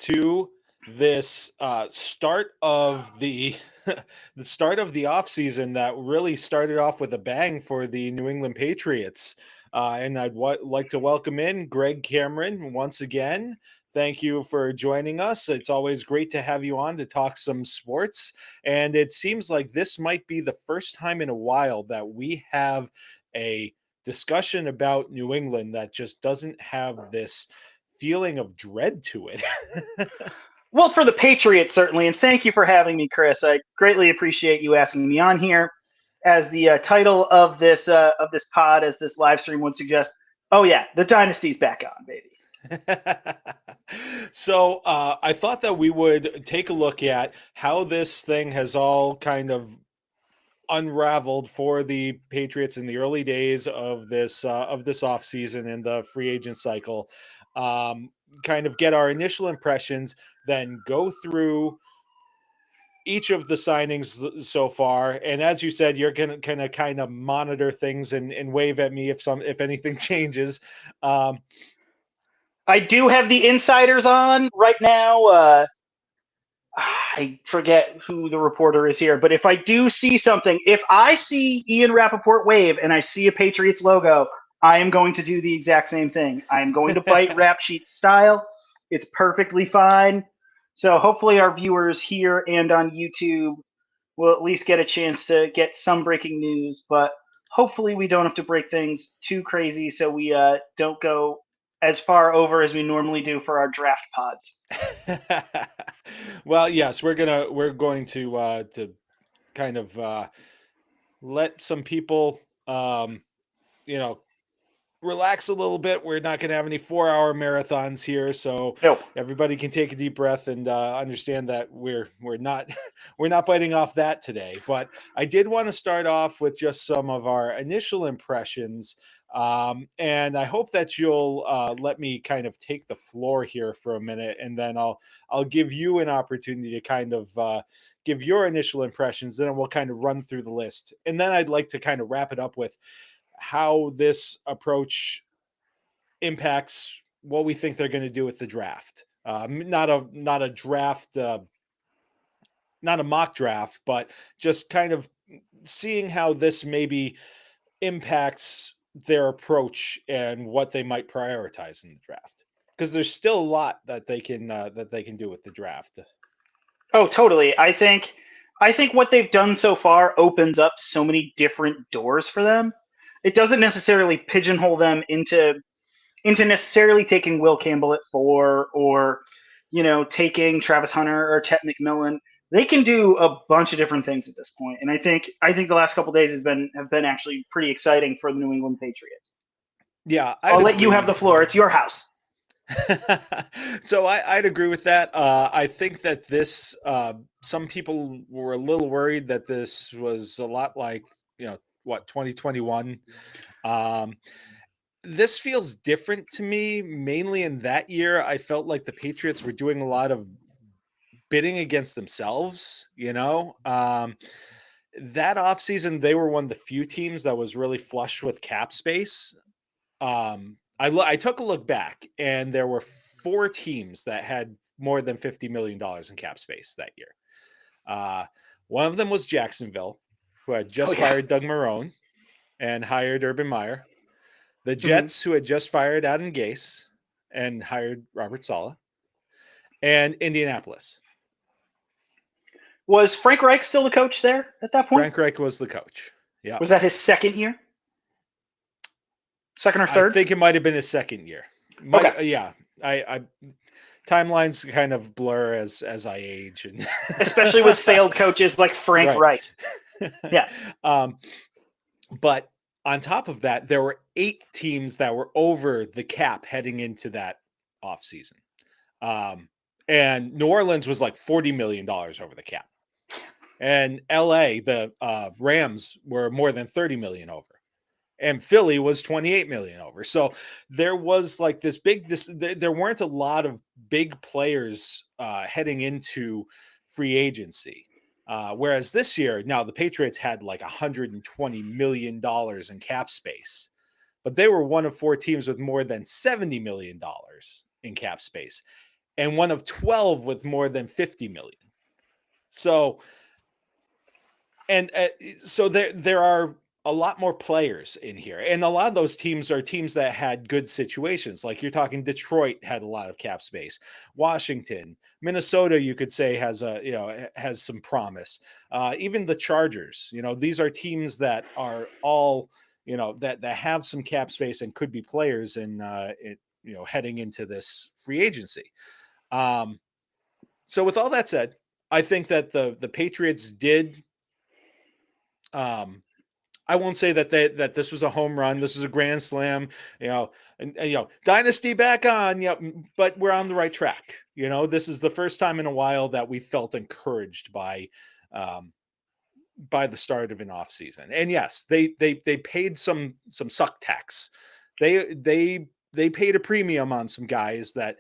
to this start of the the start of the offseason that really started off with a bang for the New England Patriots. And I'd like to welcome in Greg Cameron once again. Thank you for joining us. It's always great to have you on to talk some sports. And it seems like this might be the first time in a while that we have a discussion about New England that just doesn't have this feeling of dread to it. Well, for the Patriots, certainly. And thank you for having me, Chris. I greatly appreciate you asking me on here. As the title of this pod, as this live stream would suggest, oh yeah, the Dynasty's back on, baby. So I thought that we would take a look at how this thing has all kind of unraveled for the Patriots in the early days of this offseason and the free agent cycle. Kind of get our initial impressions, then go through each of the signings so far. And as you said, you're going to kind of monitor things and wave at me if anything changes. I do have the insiders on right now. I forget who the reporter is here, but if I do see something, if I see Ian Rappaport wave and I see a Patriots logo, I am going to do the exact same thing. I am going to bite rap sheet style. It's perfectly fine. So hopefully our viewers here and on YouTube will at least get a chance to get some breaking news, but hopefully we don't have to break things too crazy so we don't go as far over as we normally do for our draft pods. Well, yes, we're going to kind of let some people relax a little bit. We're not going to have any 4-hour marathons here, so Nope. Everybody can take a deep breath and understand that we're not biting off that today. But I did want to start off with just some of our initial impressions, and I hope that you'll let me kind of take the floor here for a minute, and then I'll give you an opportunity to kind of give your initial impressions. Then we'll kind of run through the list, and then I'd like to kind of wrap it up with how this approach impacts what we think they're going to do with the draft. Not a draft, not a mock draft, but just kind of seeing how this maybe impacts their approach and what they might prioritize in the draft. Because there's still a lot that they can do with the draft. Oh, totally. I think what they've done so far opens up so many different doors for them. It doesn't necessarily pigeonhole them into necessarily taking Will Campbell at 4 or, taking Travis Hunter or Tet McMillan. They can do a bunch of different things at this point. And I think the last couple of days have been actually pretty exciting for the New England Patriots. Yeah. I'll let you have the floor. It's your house. So I'd agree with that. I think that this, some people were a little worried that this was a lot like, 2021. This feels different to me, mainly in that year. I felt like the Patriots were doing a lot of bidding against themselves, that offseason, they were one of the few teams that was really flush with cap space. I took a look back, and there were 4 teams that had more than $50 million in cap space that year. One of them was Jacksonville, who had just fired Doug Marrone and hired Urban Meyer. The Jets, who had just fired Adam Gase and hired Robert Saleh. And Indianapolis. Was Frank Reich still the coach there at that point? Frank Reich was the coach. Yeah. Was that his second year? Second or third? I think it might have been his second year. Yeah. I timelines kind of blur as I age, and especially with failed coaches like Frank Reich. Yeah. But on top of that, there were 8 teams that were over the cap heading into that offseason. And New Orleans was like $40 million over the cap. And LA, the Rams, were more than $30 million over. And Philly was $28 million over. So there was like this there weren't a lot of big players heading into free agency. Whereas this year, now the Patriots had like $120 million in cap space, but they were one of 4 teams with more than $70 million in cap space. and one of 12 with more than 50 million. So, and so there are a lot more players in here, and a lot of those teams are teams that had good situations. Like you're talking, Detroit had a lot of cap space. Washington, Minnesota, you could say has some promise. Even the Chargers, these are teams that are all that have some cap space and could be players heading into this free agency. So with all that said, I think that the Patriots did. I won't say that this was a home run. This was a grand slam, and Dynasty back on, but we're on the right track. This is the first time in a while that we felt encouraged by the start of an off season. And yes, they paid some suck tax. They paid a premium on some guys that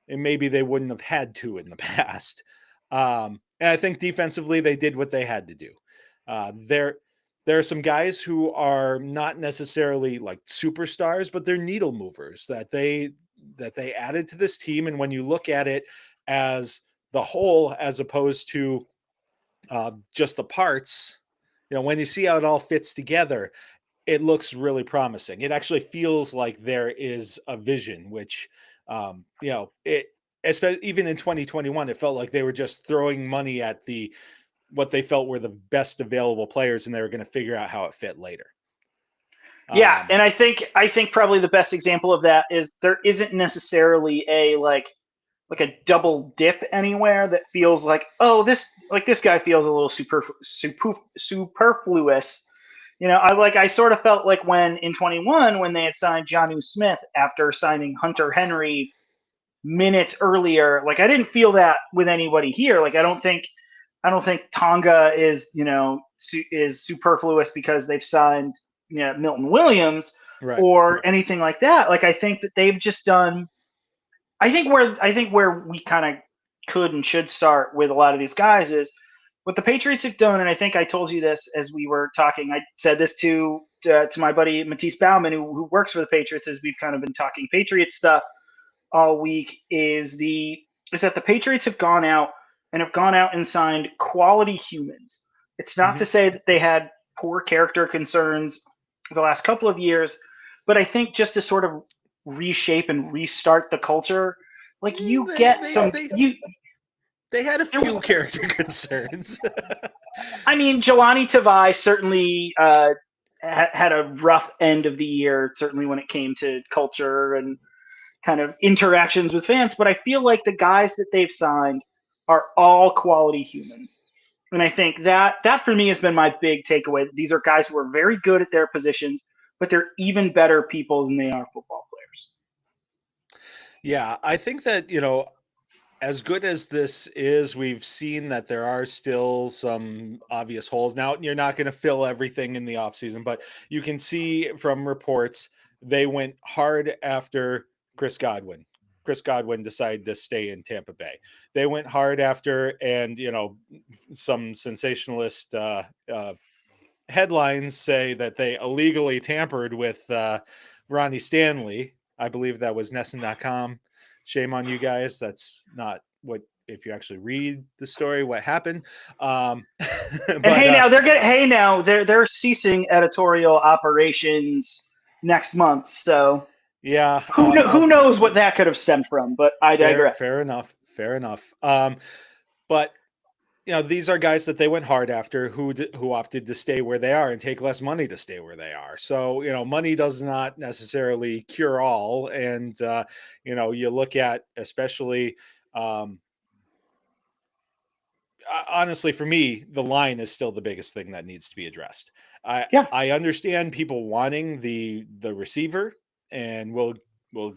and maybe they wouldn't have had to in the past. And I think defensively they did what they had to do. There are some guys who are not necessarily like superstars, but they're needle movers that they added to this team. And when you look at it as the whole, as opposed to just the parts, when you see how it all fits together, it looks really promising. It actually feels like there is a vision, which, especially even in 2021, it felt like they were just throwing money at what they felt were the best available players, and they were going to figure out how it fit later. Yeah, and I think probably the best example of that is there isn't necessarily a like a double dip anywhere that feels like, oh, this guy feels a little superfluous. I sort of felt like when in 21 when they had signed Jonnu Smith after signing Hunter Henry minutes earlier, like I didn't feel that with anybody here. Like I don't think Tonga is is superfluous because they've signed Milton Williams or anything like that. Like I think that they've just done. I think where we kind of could and should start with a lot of these guys is what the Patriots have done. And I think I told you this as we were talking. I said this to my buddy Matisse Bauman, who works for the Patriots, as we've kind of been talking Patriots stuff all week. Is that the Patriots have gone out and signed quality humans. It's not to say that they had poor character concerns the last couple of years, but I think just to sort of reshape and restart the culture, like they had a few character concerns. I mean, Jelani Tavai certainly had a rough end of the year, certainly when it came to culture and kind of interactions with fans, but I feel like the guys that they've signed are all quality humans. And I think that for me has been my big takeaway. These are guys who are very good at their positions, but they're even better people than they are football players. Yeah, I think that, as good as this is, we've seen that there are still some obvious holes. Now, you're not going to fill everything in the offseason, but you can see from reports they went hard after Chris Godwin. Chris Godwin decided to stay in Tampa Bay. They went hard after, and some sensationalist headlines say that they illegally tampered with Ronnie Stanley. I believe that was Nesson.com. Shame on you guys. That's not what, if you actually read the story, what happened. But, they're ceasing editorial operations next month. So yeah, who knows what that could have stemmed from? But I digress. Fair enough. But these are guys that they went hard after who opted to stay where they are and take less money to stay where they are. So, money does not necessarily cure all. And, you look at, especially, honestly, for me, the line is still the biggest thing that needs to be addressed. I understand people wanting the receiver, and we'll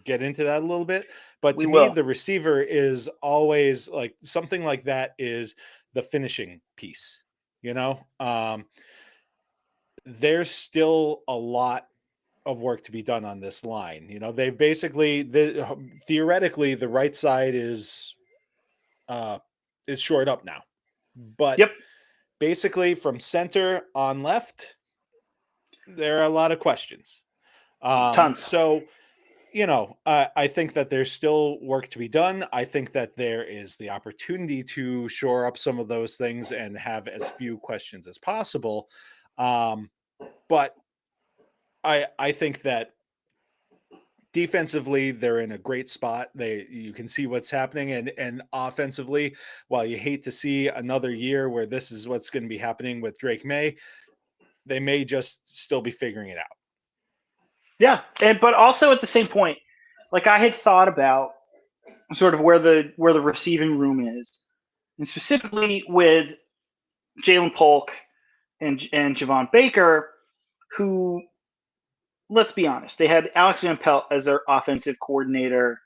get into that a little bit. But to me, the receiver is always like something like that is the finishing piece. There's still a lot of work to be done on this line. They've basically, theoretically, the right side is shored up now, but basically from center on left, there are a lot of questions. Tons. So, I think that there's still work to be done. I think that there is the opportunity to shore up some of those things and have as few questions as possible. But I think that defensively they're in a great spot. You can see what's happening, and offensively, while you hate to see another year where this is what's going to be happening with Drake May, they may just still be figuring it out. Yeah, but also at the same point, like I had thought about sort of where the receiving room is, and specifically with Jalen Polk and Javon Baker, who, let's be honest, they had Alex Van Pelt as their offensive coordinator,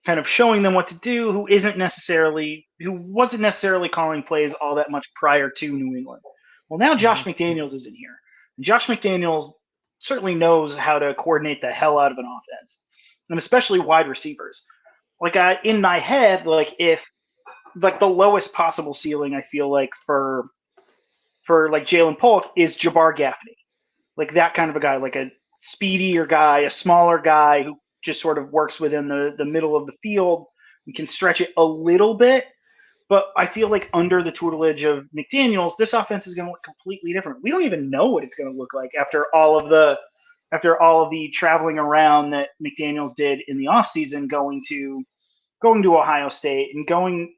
kind of showing them what to do. Who wasn't necessarily calling plays all that much prior to New England. Well, now Josh McDaniels is in here, and Josh McDaniels certainly knows how to coordinate the hell out of an offense, and especially wide receivers. Like in my head, like if like the lowest possible ceiling, I feel like for like Jalen Polk is Jabbar Gaffney, like that kind of a guy, like a speedier guy, a smaller guy who just sort of works within the middle of the field and can stretch it a little bit. But I feel like under the tutelage of McDaniels, this offense is going to look completely different. We don't even know what it's going to look like after all of the traveling around that McDaniels did in the offseason, going to Ohio State and going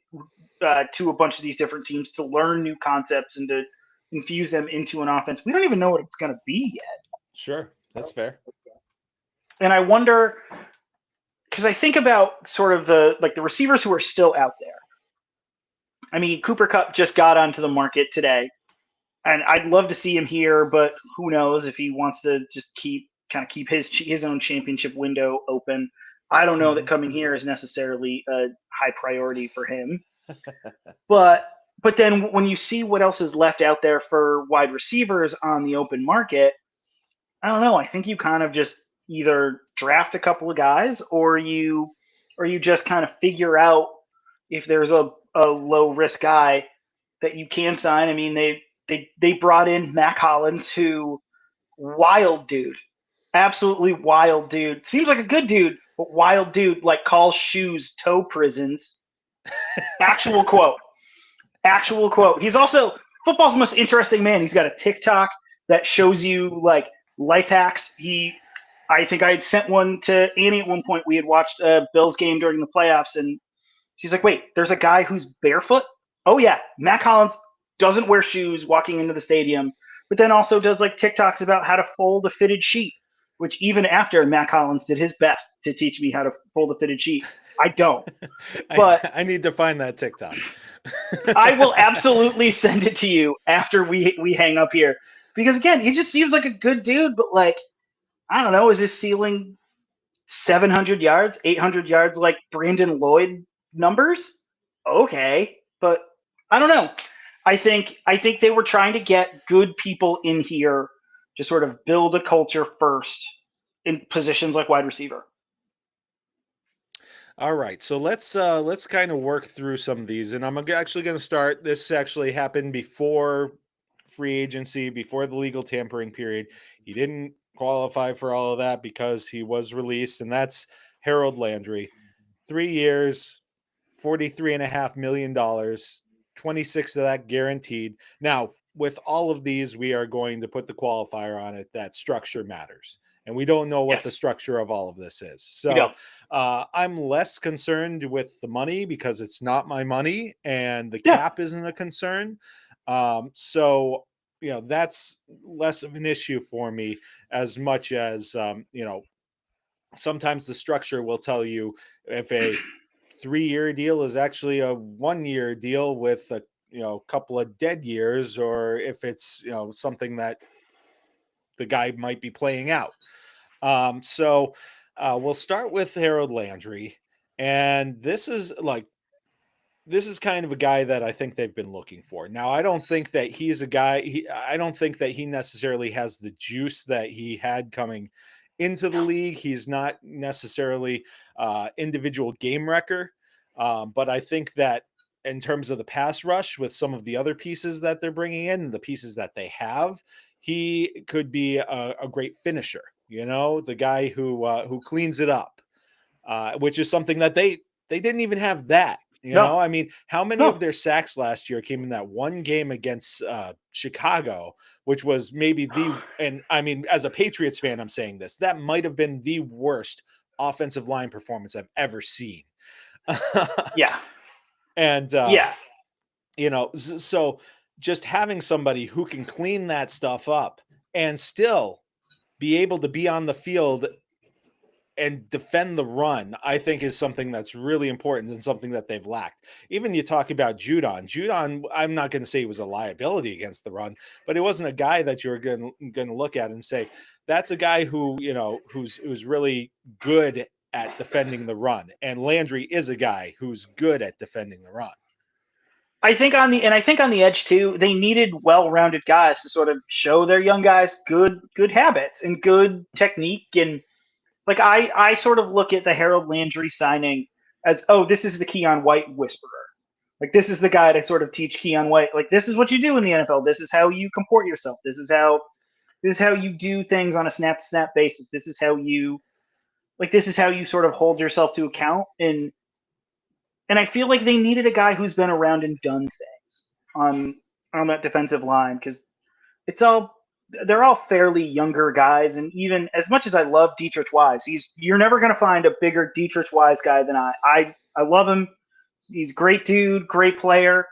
to a bunch of these different teams to learn new concepts and to infuse them into an offense. We don't even know what it's going to be yet. Sure, that's fair. And I wonder, because I think about sort of the receivers who are still out there. I mean, Cooper Kupp just got onto the market today, and I'd love to see him here, but who knows if he wants to just keep his own championship window open. I don't know that coming here is necessarily a high priority for him. But then when you see what else is left out there for wide receivers on the open market, I don't know. I think you kind of just either draft a couple of guys or you just kind of figure out if there's a low risk guy that you can sign. I mean, they brought in Mac Hollins, who wild dude, absolutely wild dude. Seems like a good dude, but wild dude, like calls shoes toe prisons. Actual quote. Actual quote. He's also football's the most interesting man. He's got a TikTok that shows you like life hacks. I think I had sent one to Annie at one point. We had watched a Bills game during the playoffs, and she's like, wait, there's a guy who's barefoot? Oh, yeah. Mac Hollins doesn't wear shoes walking into the stadium, but then also does like TikToks about how to fold a fitted sheet, which even after Mac Hollins did his best to teach me how to fold a fitted sheet, I don't. But I need to find that TikTok. I will absolutely send it to you after we hang up here. Because, again, he just seems like a good dude, but, like, I don't know, is his ceiling 700 yards, 800 yards like Brandon Lloyd numbers? Okay, but I don't know. I think they were trying to get good people in here to sort of build a culture first in positions like wide receiver. All right, so let's kind of work through some of these, and I'm actually going to start. This actually happened before free agency, before the legal tampering period. He didn't qualify for all of that because he was released, and that's Harold Landry. 3 years, $43.5 million, 26 of that guaranteed. Now, with all of these, we are going to put the qualifier on it that structure matters. And we don't know what the structure of all of this is. So I'm less concerned with the money because it's not my money and the cap isn't a concern. So, that's less of an issue for me as much as, sometimes the structure will tell you if a 3-year deal is actually a 1-year deal with a couple of dead years, or if it's something that the guy might be playing out. So we'll start with Harold Landry, and this is kind of a guy that I think they've been looking for. Now, I don't think that he's a guy. I don't think that he necessarily has the juice that he had coming into the league. He's not necessarily individual game wrecker, but I think that in terms of the pass rush with some of the other pieces that they're bringing in, the pieces that they have, he could be a great finisher. The guy who cleans it up. which is something that they didn't even have that. You No, know, I mean, how many of no. their sacks last year came in that one game against Chicago, which was maybe and I mean, as a Patriots fan, I'm saying this, that might have been the worst offensive line performance I've ever seen. Yeah. And, Yeah. you know, so just having somebody who can clean that stuff up and still be able to be on the field and defend the run, I think is something that's really important and something that they've lacked. Even you talk about Judon. Judon, I'm not going to say he was a liability against the run, but it wasn't a guy that you're going to look at and say, that's a guy who, you know, who's really good at defending the run. And Landry is a guy who's good at defending the run. I think on the edge too, they needed well-rounded guys to sort of show their young guys good habits and good technique. And like I sort of look at the Harold Landry signing as, oh, this is the Keon White whisperer. Like, this is the guy to sort of teach Keon White, like, this is what you do in the NFL. This is how you comport yourself. This is how you do things on a snap to snap basis. This is how you sort of hold yourself to account. And I feel like they needed a guy who's been around and done things on that defensive line, because they're all fairly younger guys. And even as much as I love Dietrich Wise, you're never going to find a bigger Dietrich Wise guy than I love him. He's a great dude, great player,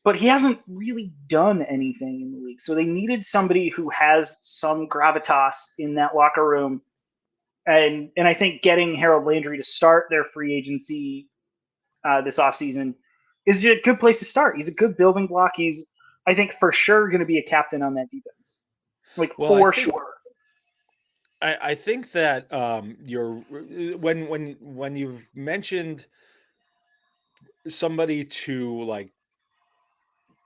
but he hasn't really done anything in the league. So they needed somebody who has some gravitas in that locker room. And I think getting Harold Landry to start their free agency this offseason is a good place to start. He's a good building block. He's, I think, for sure going to be a captain on that defense. Like, Well, for sure. I think that you're when you've mentioned somebody to like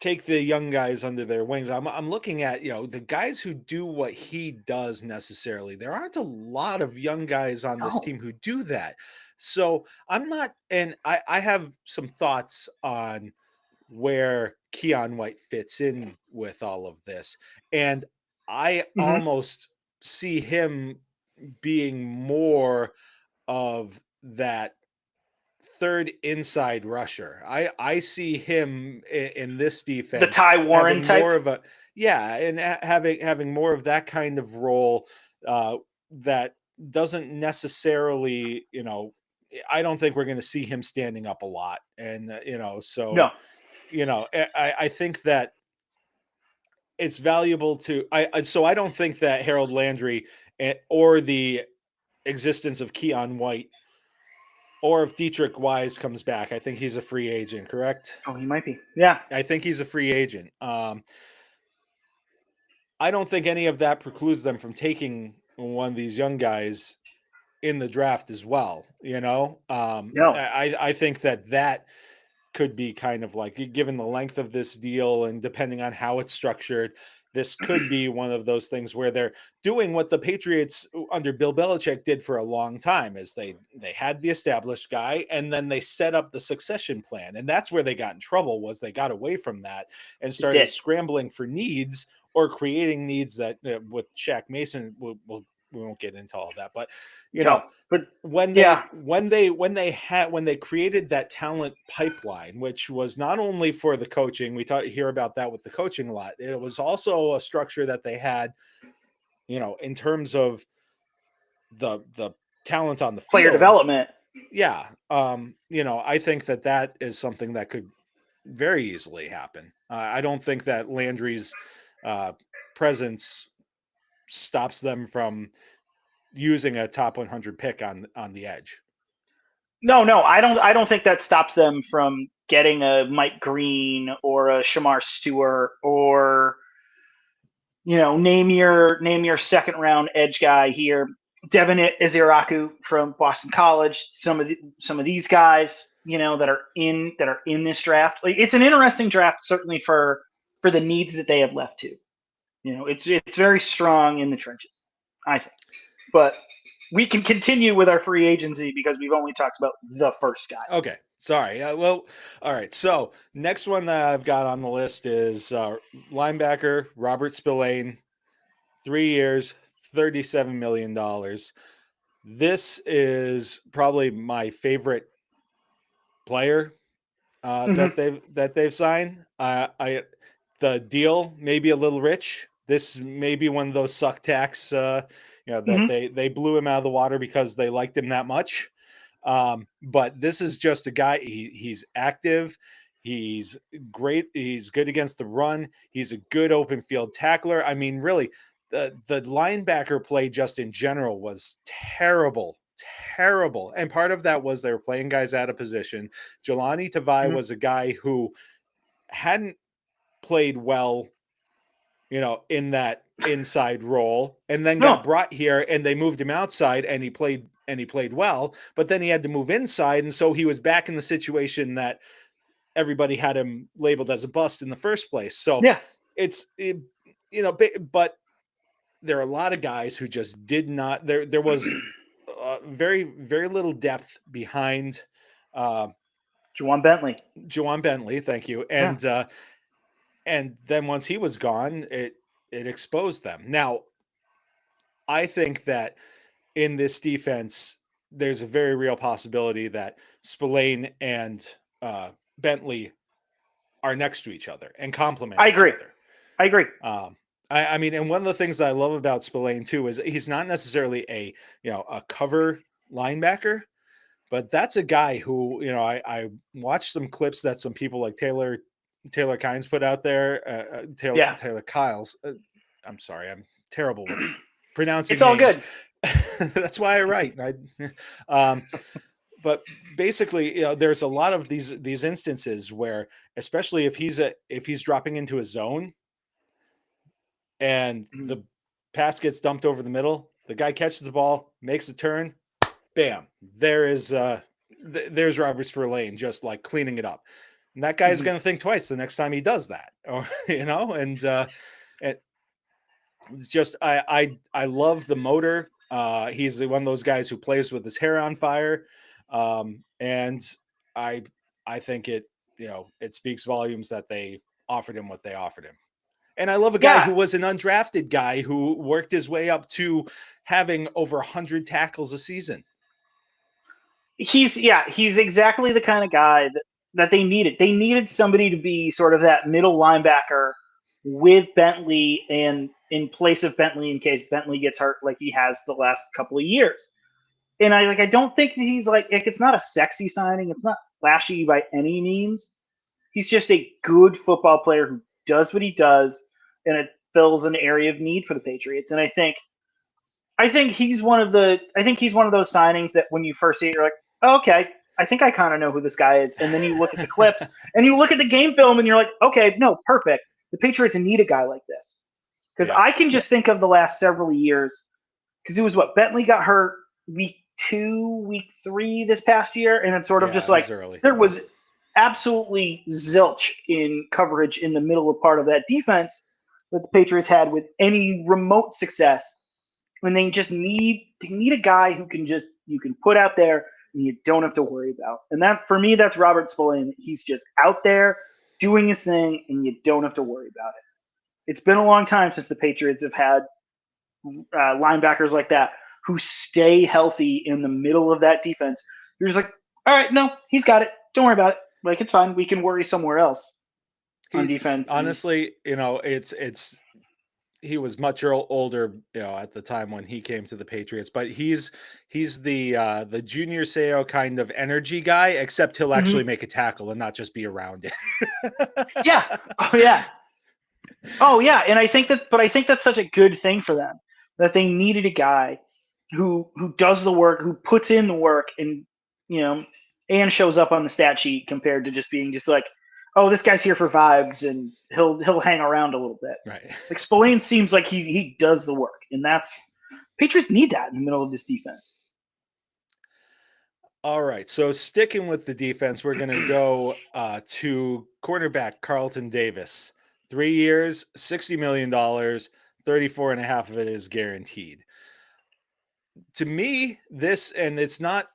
take the young guys under their wings, I'm looking at, you know, the guys who do what he does necessarily. There aren't a lot of young guys on this No. team who do that. So I'm not, and I have some thoughts on where Keon White fits in with all of this. And I Mm-hmm. almost see him being more of that third inside rusher. I see him in this The defense Ty Warren having type. more of a, yeah, and having more of that kind of role that doesn't necessarily, you know, I don't think we're going to see him standing up a lot. And you know, so No. you know, I think that it's valuable to so I don't think that Harold Landry or the existence of Keon White or if Dietrich Wise comes back, I think he's a free agent, correct? Oh, he might be. Yeah. I think he's a free agent. I don't think any of that precludes them from taking one of these young guys in the draft as well. You know, No. I think that could be kind of like, given the length of this deal and depending on how it's structured, this could be one of those things where they're doing what the Patriots under Bill Belichick did for a long time, is they had the established guy and then they set up the succession plan. And that's where they got in trouble, was they got away from that and It started did. scrambling for needs or creating needs that with Shaq Mason, we won't get into all of that, but you know, No. But when yeah. they created that talent pipeline, which was not only for the coaching, we hear about that with the coaching a lot. It was also a structure that they had, you know, in terms of the talent on the Player field. development. Yeah, you know, I think that is something that could very easily happen. I don't think that Landry's presence stops them from using a top 100 pick on the edge. No, I don't think that stops them from getting a Mike Green or a Shamar Stewart, or, you know, name your second round edge guy here, Devin Iziraku from Boston College. Some of these guys, you know, that are in this draft. Like, it's an interesting draft, certainly for the needs that they have left to. You know, it's very strong in the trenches, I think. But we can continue with our free agency because we've only talked about the first guy. Okay. Sorry. Well, all right. So next one that I've got on the list is linebacker Robert Spillane, 3 years, $37 million. This is probably my favorite player that they've signed. The deal may be a little rich. This may be one of those suck tax, that they blew him out of the water because they liked him that much. But this is just a guy. He's active. He's great. He's good against the run. He's a good open field tackler. I mean, really, the linebacker play just in general was terrible. Terrible. And part of that was they were playing guys out of position. Jelani Tavai was a guy who hadn't played well, in that inside role, and then got brought here and they moved him outside and he played well, but then he had to move inside. And so he was back in the situation that everybody had him labeled as a bust in the first place. So but there are a lot of guys who just did not, there was very, very little depth behind Juwan Bentley. Thank you. And then once he was gone, it exposed them. Now, I think that in this defense, there's a very real possibility that Spillane and Bentley are next to each other and complement each other. I agree. I mean, and one of the things that I love about Spillane too is he's not necessarily a cover linebacker, but that's a guy who, I watched some clips that some people like Taylor Kynes put out there. Taylor Kyles. I'm sorry, I'm terrible with pronouncing. It's all names. good. That's why I write. But basically, there's a lot of these instances where, especially if he's dropping into a zone, and the pass gets dumped over the middle, the guy catches the ball, makes a turn, bam! There's Robert Spillane just like cleaning it up. And that guy's going to think twice the next time he does that, or and it's just I love the motor. He's one of those guys who plays with his hair on fire, and I think it speaks volumes that they offered him what they offered him. And I love a guy who was an undrafted guy who worked his way up to having over 100 tackles a season. He's exactly the kind of guy that they needed. They needed somebody to be sort of that middle linebacker with Bentley, and in place of Bentley in case Bentley gets hurt like he has the last couple of years. And I don't think that he's it's not a sexy signing. It's not flashy by any means. He's just a good football player who does what he does, and it fills an area of need for the Patriots. And I think he's one of those signings that when you first see it, you're like, oh, okay, I think I kind of know who this guy is. And then you look at the clips and you look at the game film and you're like, okay, no, perfect. The Patriots need a guy like this. Because I can just think of the last several years, because it was Bentley got hurt week 2, week 3 this past year, and it's sort of just like there was absolutely zilch in coverage in the middle of part of that defense that the Patriots had with any remote success. When they need a guy who you can put out there and you don't have to worry about. And that, for me, that's Robert Spillane. He's just out there doing his thing, and you don't have to worry about it. It's been a long time since the Patriots have had linebackers like that who stay healthy in the middle of that defense. You're just like, all right, no, he's got it. Don't worry about it. It's fine. We can worry somewhere else on defense. Honestly, he was much older, at the time when he came to the Patriots, but he's the Junior Seau kind of energy guy, except he'll actually make a tackle and not just be around it. Yeah. Oh yeah. Oh yeah. And I think that's such a good thing for them, that they needed a guy who does the work, who puts in the work, and and shows up on the stat sheet compared to just being just like, oh, this guy's here for vibes and he'll hang around a little bit. Right. Spillane seems like he does the work, and Patriots need that in the middle of this defense. All right, so sticking with the defense, we're going to go to cornerback Carlton Davis. 3 years, $60 million, 34.5 of it is guaranteed. To me, it's not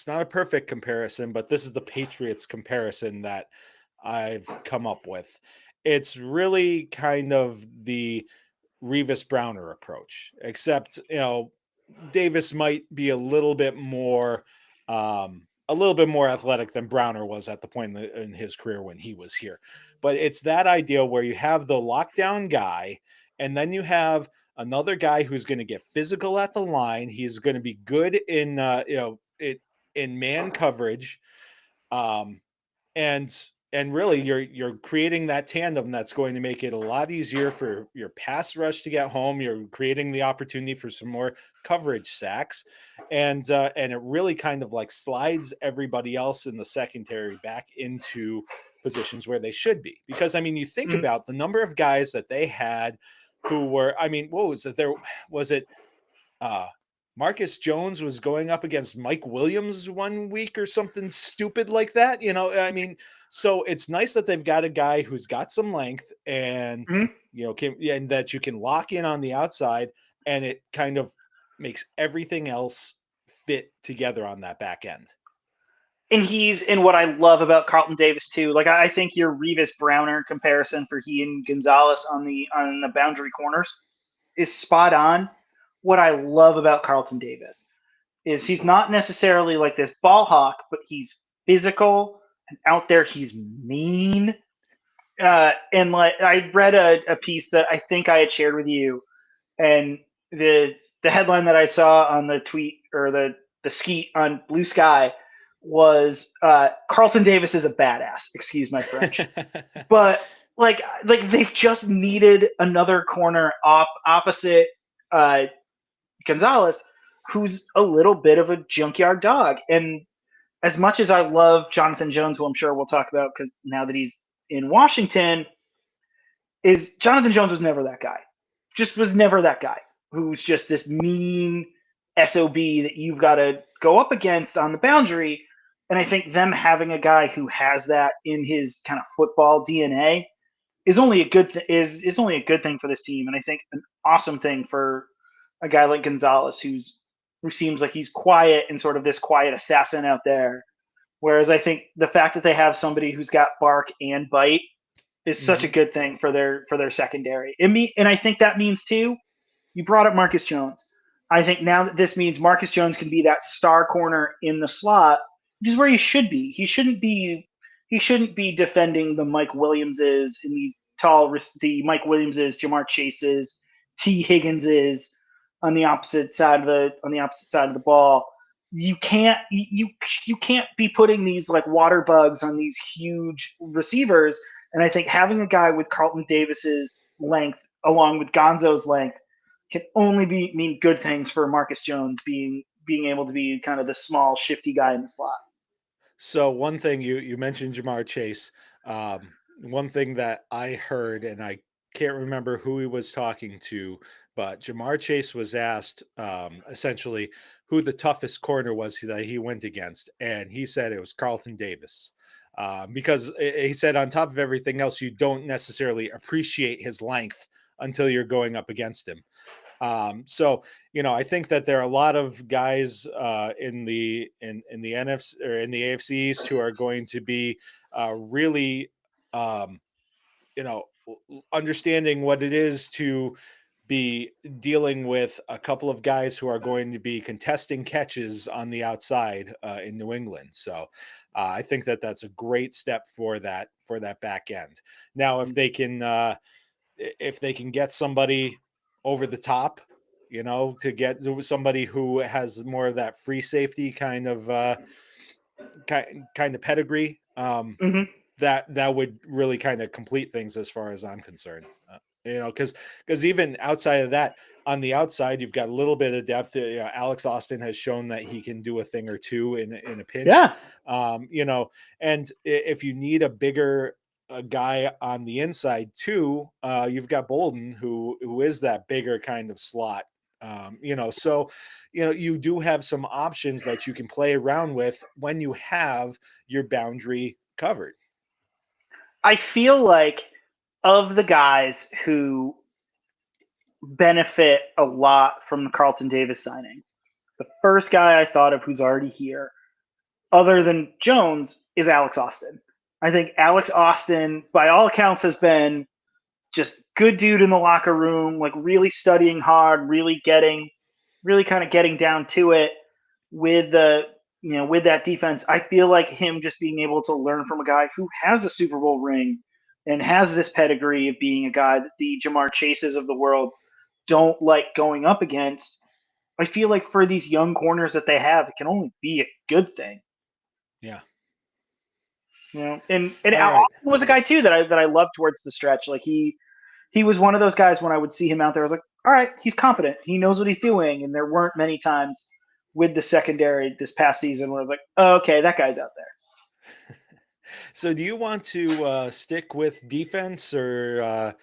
a perfect comparison, but this is the Patriots comparison that I've come up with. It's really kind of the Revis Browner approach, except, Davis might be a little bit more athletic than Browner was at the point in his career when he was here. But it's that idea where you have the lockdown guy, and then you have another guy who's going to get physical at the line. He's going to be good in in man coverage, um, and really you're creating that tandem that's going to make it a lot easier for your pass rush to get home. You're creating the opportunity for some more coverage sacks, and it really kind of like slides everybody else in the secondary back into positions where they should be. Because I mean, you think Mm. about the number of guys that they had who were, I mean, what was it? There was it uh Marcus Jones was going up against Mike Williams one week or something stupid like that. I mean, so it's nice that they've got a guy who's got some length and, Mm. and that you can lock in on the outside, and it kind of makes everything else fit together on that back end. And he's in what I love about Carlton Davis too. Like I think your Revis Browner comparison for he and Gonzalez on the boundary corners is spot on. What I love about Carlton Davis is he's not necessarily like this ball hawk, but he's physical and out there. He's mean. And like I read a piece that I think I had shared with you, and the headline that I saw on the tweet or the skeet on Blue Sky was Carlton Davis is a badass. Excuse my French, but like they've just needed another corner opposite Gonzalez, who's a little bit of a junkyard dog. And as much as I love Jonathan Jones, who I'm sure we'll talk about because now that he's in Washington, is Jonathan Jones was never that guy. Just was never that guy who's just this mean SOB that you've got to go up against on the boundary. And I think them having a guy who has that in his kind of football DNA is only a good is only a good thing for this team. And I think an awesome thing for a guy like Gonzalez who seems like he's quiet and sort of this quiet assassin out there. Whereas I think the fact that they have somebody who's got bark and bite is such a good thing for their secondary. And I think that means too. You brought up Marcus Jones. I think now that this means Marcus Jones can be that star corner in the slot, which is where he should be. He shouldn't be defending the Mike Williamses in these the Mike Williamses, Jamar Chases, T Higginses on the opposite side of the ball. You can't be putting these like water bugs on these huge receivers. And I think having a guy with Carlton Davis's length along with Gonzo's length can only mean good things for Marcus Jones being able to be kind of the small, shifty guy in the slot. So one thing you mentioned Jamar Chase. One thing that I heard, and I can't remember who he was talking to, but Jamar Chase was asked essentially who the toughest corner was that he went against, and he said it was Carlton Davis. Because he said on top of everything else, you don't necessarily appreciate his length until you're going up against him. So I think that there are a lot of guys in the NFC or in the AFC East who are going to be really, understanding what it is to be dealing with a couple of guys who are going to be contesting catches on the outside in New England. So I think that that's a great step for that back end. Now, if they can get somebody over the top, to get somebody who has more of that free safety kind of pedigree, Mm-hmm. that would really kind of complete things as far as I'm concerned. Because even outside of that, on the outside, you've got a little bit of depth. Alex Austin has shown that he can do a thing or two in a pinch. Yeah. And if you need a bigger guy on the inside too, you've got Bolden, who is that bigger kind of slot. So you do have some options that you can play around with when you have your boundary covered. I feel like of the guys who benefit a lot from the Carlton Davis signing, the first guy I thought of who's already here, other than Jones, is Alex Austin. I think Alex Austin, by all accounts, has been just good dude in the locker room, like really studying hard, really getting really kind of getting down to it with the with that defense, I feel like him just being able to learn from a guy who has a Super Bowl ring and has this pedigree of being a guy that the Jamar Chases of the world don't like going up against. I feel like for these young corners that they have, it can only be a good thing. Yeah. And All Austin right. was a guy too that I loved towards the stretch. Like he was one of those guys when I would see him out there, I was like, all right, he's competent. He knows what he's doing. And there weren't many times with the secondary this past season where I was like, oh, okay, that guy's out there. So do you want to stick with defense or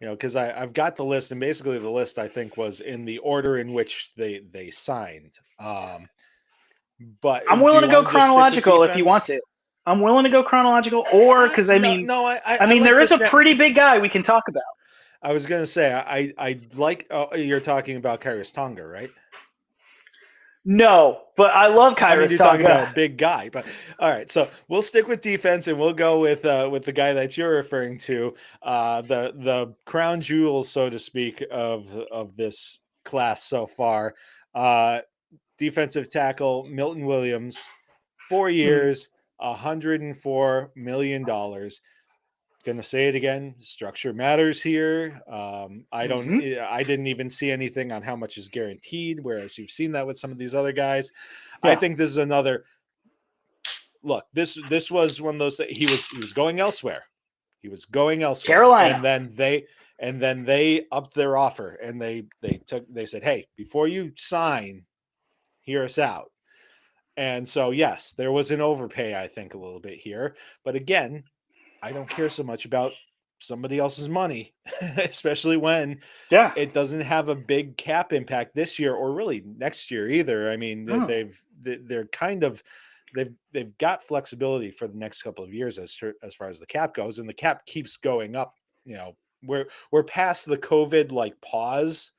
because I've got the list, and basically the list I think was in the order in which they signed. But I'm do willing you to go want to just stick with chronological if you want defense? to. I'm willing to go chronological, or because No, no, I like there is this. a pretty big guy we can talk about. I was going to say I like. Oh, you're talking about Kairos Tonga, right? No, but I love I mean, Kairos you're talking Tonga. about a big guy, but all right. So we'll stick with defense, and we'll go with the guy that you're referring to, the crown jewel, so to speak, of this class so far. Defensive tackle Milton Williams, 4 years, $104 million. Gonna say it again. Structure matters here. I didn't even see anything on how much is guaranteed, whereas you've seen that with some of these other guys. Yeah. I think this is another look. This was one of those. He was going elsewhere. He was going elsewhere, Carolina. and then they upped their offer, and they said, hey, before you sign, hear us out. And so yes, there was an overpay, I think, a little bit here, but again, I don't care so much about somebody else's money, especially when it doesn't have a big cap impact this year or really next year either. I mean, they're kind of they've got flexibility for the next couple of years as far as the cap goes, and the cap keeps going up. We're past the COVID like pause,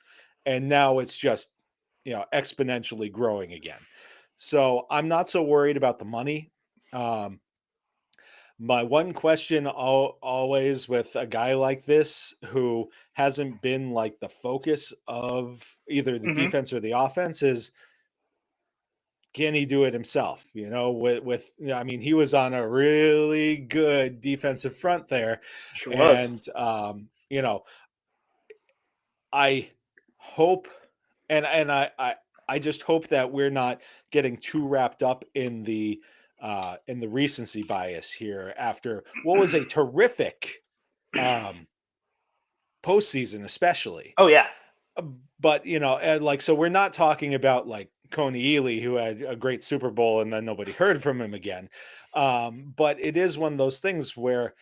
and now it's just exponentially growing again. So I'm not so worried about the money. My one question always with a guy like this who hasn't been like the focus of either the defense or the offense is, can he do it himself? I mean, he was on a really good defensive front there. Sure and, was. I hope, and I just hope that we're not getting too wrapped up in the recency bias here after what was a terrific postseason, especially. Oh yeah. But so we're not talking about like Coney Ely, who had a great Super Bowl and then nobody heard from him again. But it is one of those things where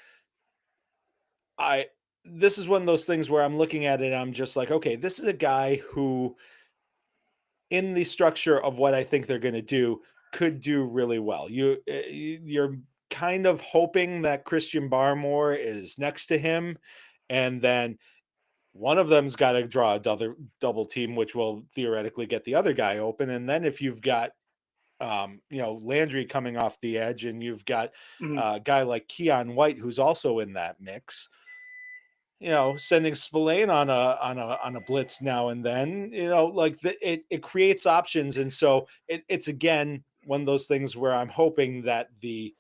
this is one of those things where I'm looking at it, I'm just like, okay, this is a guy who, in the structure of what I think they're going to do, could do really well. You're kind of hoping that Christian Barmore is next to him, and then one of them's got to draw another double team, which will theoretically get the other guy open. And then if you've got Landry coming off the edge, and you've got a guy like Keon White who's also in that mix, sending Spillane on a blitz now and then, it creates options. And so it's again one of those things where I'm hoping that the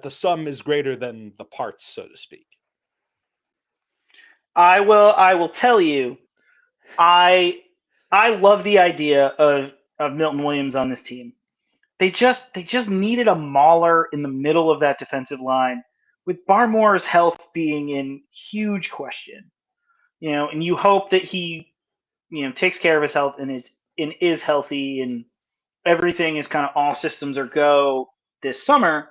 sum is greater than the parts, so to speak. I will tell you, I love the idea of Milton Williams on this team. They just needed a mauler in the middle of that defensive line, with Barmore's health being in huge question. And you hope that he, takes care of his health and is healthy, and everything is kind of all systems are go this summer.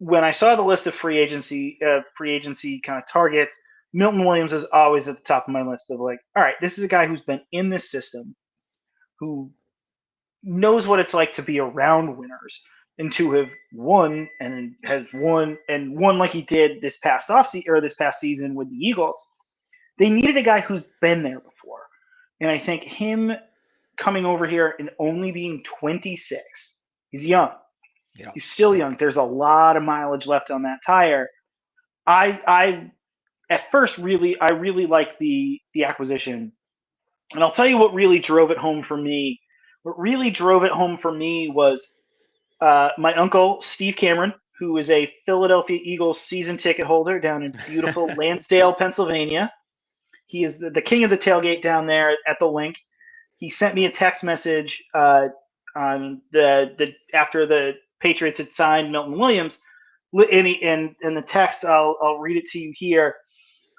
When I saw the list of free agency kind of targets, Milton Williams is always at the top of my list of like, all right, this is a guy who's been in this system, who knows what it's like to be around winners and to have won and has won like he did this past season with the Eagles. They needed a guy who's been there before. And I think him coming over here and only being 26, he's young. He's still young. There's a lot of mileage left on that tire. I at first, I really liked the acquisition, and I'll tell you what really drove it home for me. What really drove it home for me was my uncle Steve Cameron, who is a Philadelphia Eagles season ticket holder down in beautiful Lansdale, Pennsylvania. He is the king of the tailgate down there at the link. He sent me a text message on the after the Patriots had signed Milton Williams, and the text I'll read it to you here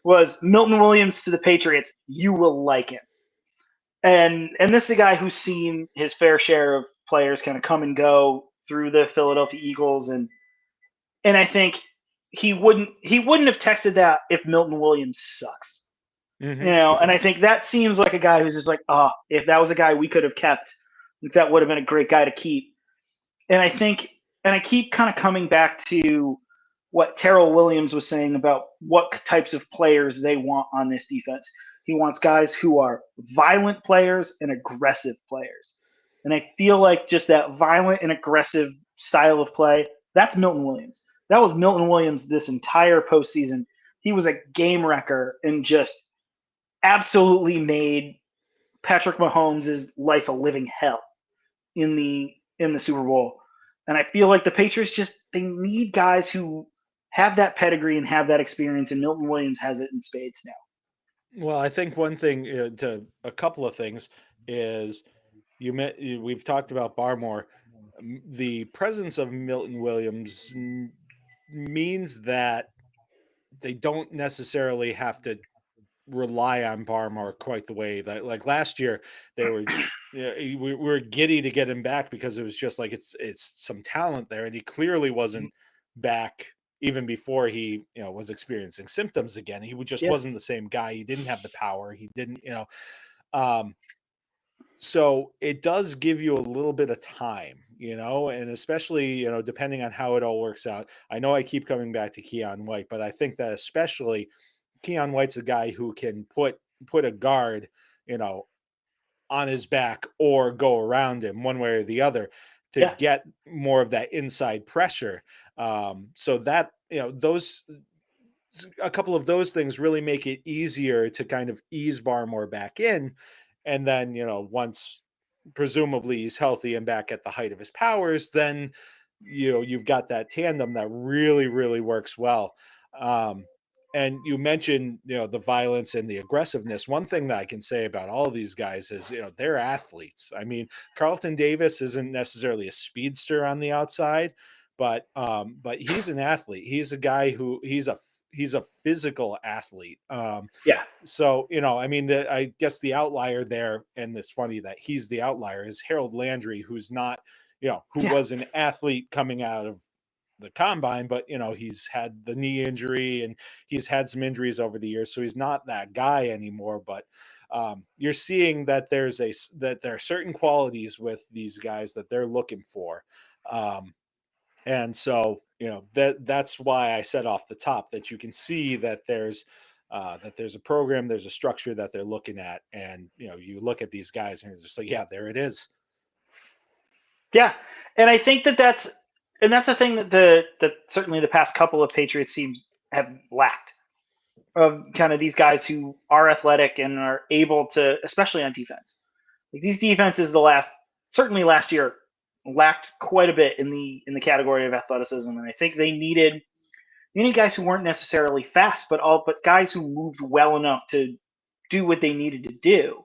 was Milton Williams to the Patriots. You will like him. And this is a guy who's seen his fair share of players kind of come and go through the Philadelphia Eagles, and I think he wouldn't have texted that if Milton Williams sucks. Mm-hmm. And I think that seems like a guy who's just like, if that was a guy we could have kept, that would have been a great guy to keep. And I keep kind of coming back to what Terrell Williams was saying about what types of players they want on this defense. He wants guys who are violent players and aggressive players. And I feel like just that violent and aggressive style of play, that's Milton Williams. That was Milton Williams this entire postseason. He was a game wrecker and just absolutely made Patrick Mahomes' life a living hell in the Super Bowl. And I feel like the Patriots they need guys who have that pedigree and have that experience, and Milton Williams has it in spades now. Well, I think one thing to a couple of things is we've talked about Barmore. The presence of Milton Williams means that they don't necessarily have to rely on Barmore quite the way that, like last year, they were. We were giddy to get him back because it was just like it's some talent there, and he clearly wasn't back even before he was experiencing symptoms again. He just wasn't the same guy. He didn't have the power. He didn't so it does give you a little bit of time, and especially, depending on how it all works out. I know I keep coming back to Keon White, but I think that especially Keon White's a guy who can put a guard, on his back or go around him one way or the other to get more of that inside pressure. So that, those, a couple of those things really make it easier to kind of ease Barmore back in. And then, once presumably he's healthy and back at the height of his powers, then, you've got that tandem that really, really works well. And you mentioned, the violence and the aggressiveness. One thing that I can say about all of these guys is, they're athletes. I mean, Carlton Davis isn't necessarily a speedster on the outside, but he's an athlete. He's a guy who he's a physical athlete. So, I mean, I guess the outlier there, and it's funny that he's the outlier, is Harold Landry, who's not, who was an athlete coming out of the combine, but he's had the knee injury and he's had some injuries over the years, so he's not that guy anymore. But you're seeing that there are certain qualities with these guys that they're looking for, and so that's why I said off the top that you can see that there's a program, there's a structure that they're looking at, and you look at these guys and you're just like, yeah, there it is. Yeah, and I think that's the thing that certainly the past couple of Patriots teams have lacked, of kind of these guys who are athletic and are able to, especially on defense. Like these defenses, certainly last year, lacked quite a bit in the category of athleticism, and I think they needed guys who weren't necessarily fast, but guys who moved well enough to do what they needed to do.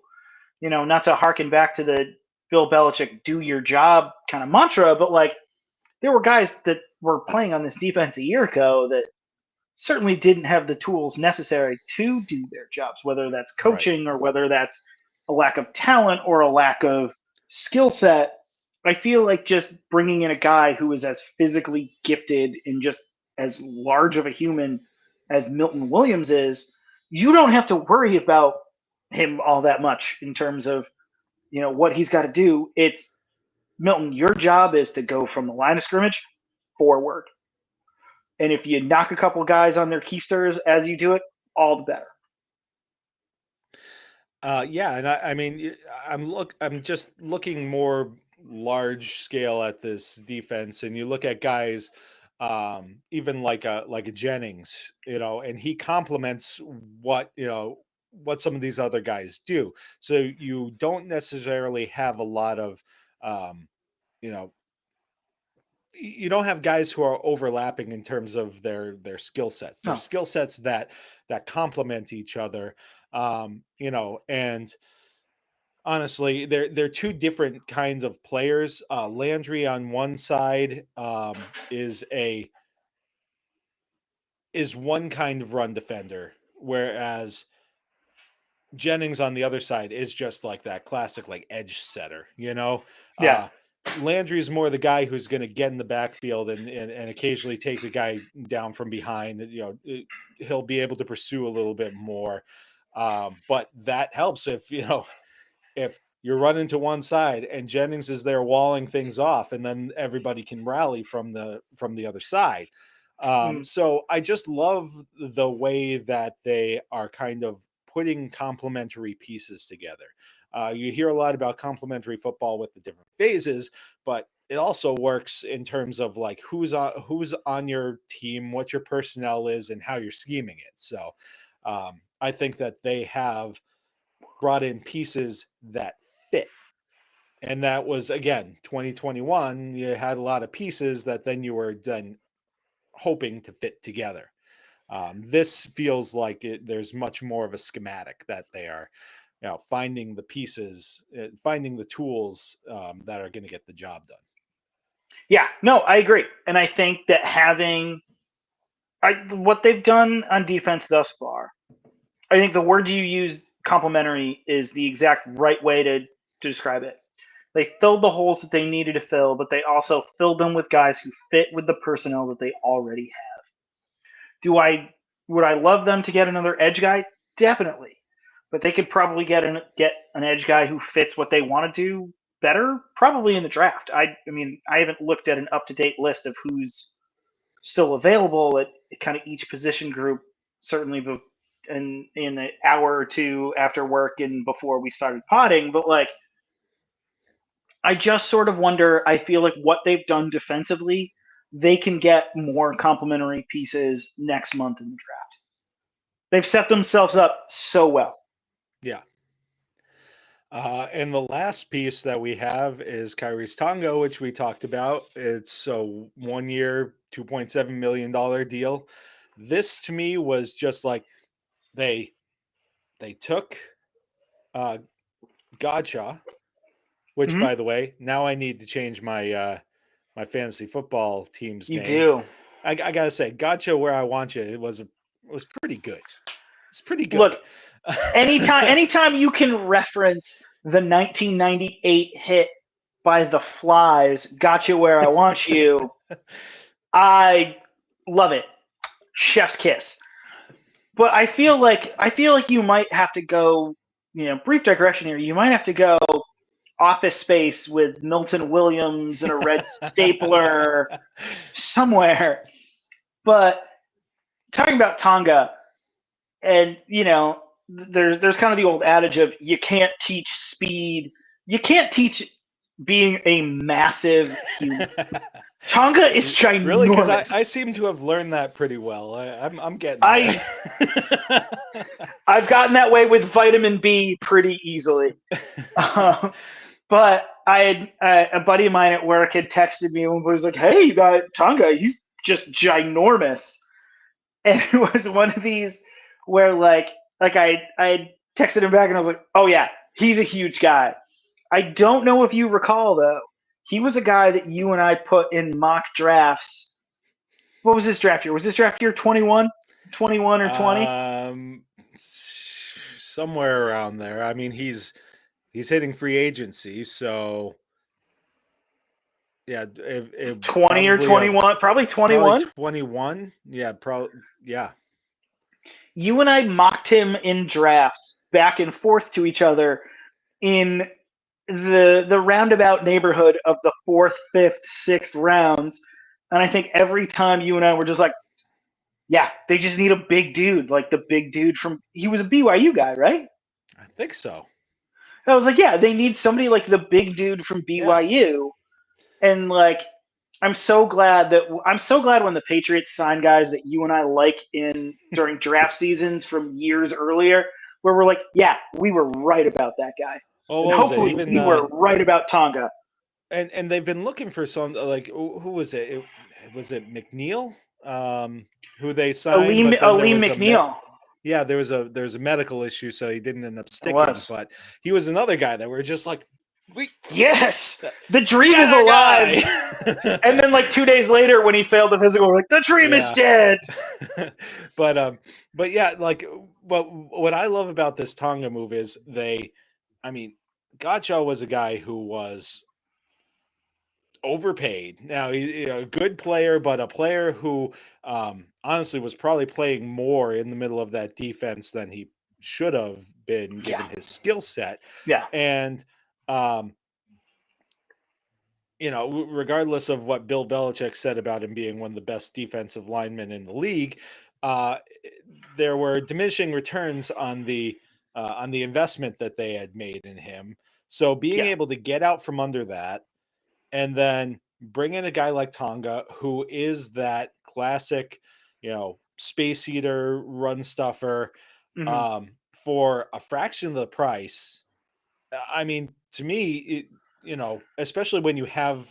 Not to harken back to the Bill Belichick "do your job" kind of mantra, but like there were guys that were playing on this defense a year ago that certainly didn't have the tools necessary to do their jobs, whether that's coaching or whether that's a lack of talent or a lack of skill set. I feel like just bringing in a guy who is as physically gifted and just as large of a human as Milton Williams is, you don't have to worry about him all that much in terms of, what he's got to do. It's Milton, your job is to go from the line of scrimmage forward. And if you knock a couple guys on their keisters as you do it, all the better. And I mean, I'm just looking more large scale at this defense, and you look at guys even like a Jennings, and he complements what some of these other guys do. So you don't necessarily have a lot of you know you don't have guys who are overlapping in terms of their skill sets. Their No. skill sets that complement each other. And honestly, they're two different kinds of players. Landry on one side is one kind of run defender, whereas Jennings on the other side is just like that classic like edge setter. Yeah. Landry's more the guy who's going to get in the backfield and occasionally take the guy down from behind. He'll be able to pursue a little bit more, but that helps if you're running to one side and Jennings is there walling things off, and then everybody can rally from the other side. So I just love the way that they are kind of putting complementary pieces together. You hear a lot about complementary football with the different phases, but it also works in terms of like who's on your team, what your personnel is, and how you're scheming it. So I think that they have brought in pieces that fit. And that was, again, 2021. You had a lot of pieces that then you were then hoping to fit together. This feels like there's much more of a schematic that they are finding the pieces, finding the tools that are going to get the job done. Yeah, no, I agree. And I think that what they've done on defense thus far, I think the word you used, complementary, is the exact right way to describe it. They filled the holes that they needed to fill, but they also filled them with guys who fit with the personnel that they already have. Would I love them to get another edge guy? Definitely. But they could probably get an edge guy who fits what they want to do better, probably in the draft. I mean, I haven't looked at an up-to-date list of who's still available at kind of each position group, certainly in an hour or two after work and before we started potting, but like I just sort of wonder, I feel like what they've done defensively, they can get more complementary pieces next month in the draft. They've set themselves up so well. Yeah. And the last piece that we have is Kyrie's Tonga, which we talked about. It's a 1 year, $2.7 million deal. This to me was just like they took Gotcha, which by the way, now I need to change my my fantasy football team's You name. do. I gotta say, Gotcha Where I Want You, it was pretty good. It's pretty good. Look, anytime you can reference the 1998 hit by The Flies, "Got You Where I Want You," I love it. Chef's kiss. But I feel like you might have to go, brief digression here. You might have to go Office Space with Milton Williams and a red stapler somewhere. But talking about Tonga, and there's kind of the old adage of you can't teach speed, you can't teach being a massive human. Tonga is ginormous. Really, because I seem to have learned that pretty well. I'm getting there. I've gotten that way with vitamin B pretty easily. But I had a buddy of mine at work had texted me and was like, "Hey, you got Tonga? He's just ginormous." And it was one of these where like I texted him back and I was like, "Oh yeah, he's a huge guy." I don't know if you recall though, he was a guy that you and I put in mock drafts. What was his draft year? Was this draft year 21 or 20? Somewhere around there. I mean, he's hitting free agency, so yeah, 20 or 21, probably 21. Probably 21. Yeah, yeah. You and I mocked him in drafts back and forth to each other in the roundabout neighborhood of the 4th, 5th, 6th rounds. And I think every time you and I were just like, yeah, they just need a big dude, like the big dude he was a BYU guy, right? I think so. I was like, yeah, they need somebody like the big dude from BYU. Yeah. And like, I'm so glad when the Patriots sign guys that you and I like in during draft seasons from years earlier, where we're like, yeah, we were right about that guy, Oh, and what was it? hopefully Even we were right about Tonga. and they've been looking for some, like, who was it? Was it McNeil, who they signed, but then there Aleem was McNeil. yeah, there was a medical issue, so he didn't end up It sticking. was. But he was another guy that we're just like, we Yes, the we dream is got our alive. guy. And then like 2 days later, when he failed the physical, we're like, the dream is Yeah. dead. But yeah, like, what I love about this Tonga move is I mean, Gotcha was a guy who was overpaid. Now he's a good player, but a player who honestly was probably playing more in the middle of that defense than he should have been Yeah, given his skill set. yeah. And um, regardless of what Bill Belichick said about him being one of the best defensive linemen in the league, uh, there were diminishing returns on the investment that they had made in him. So being Yeah. able to get out from under that and then bring in a guy like Tonga, who is that classic, space eater, run stuffer, Mm-hmm. for a fraction of the price. I mean, to me, especially when you have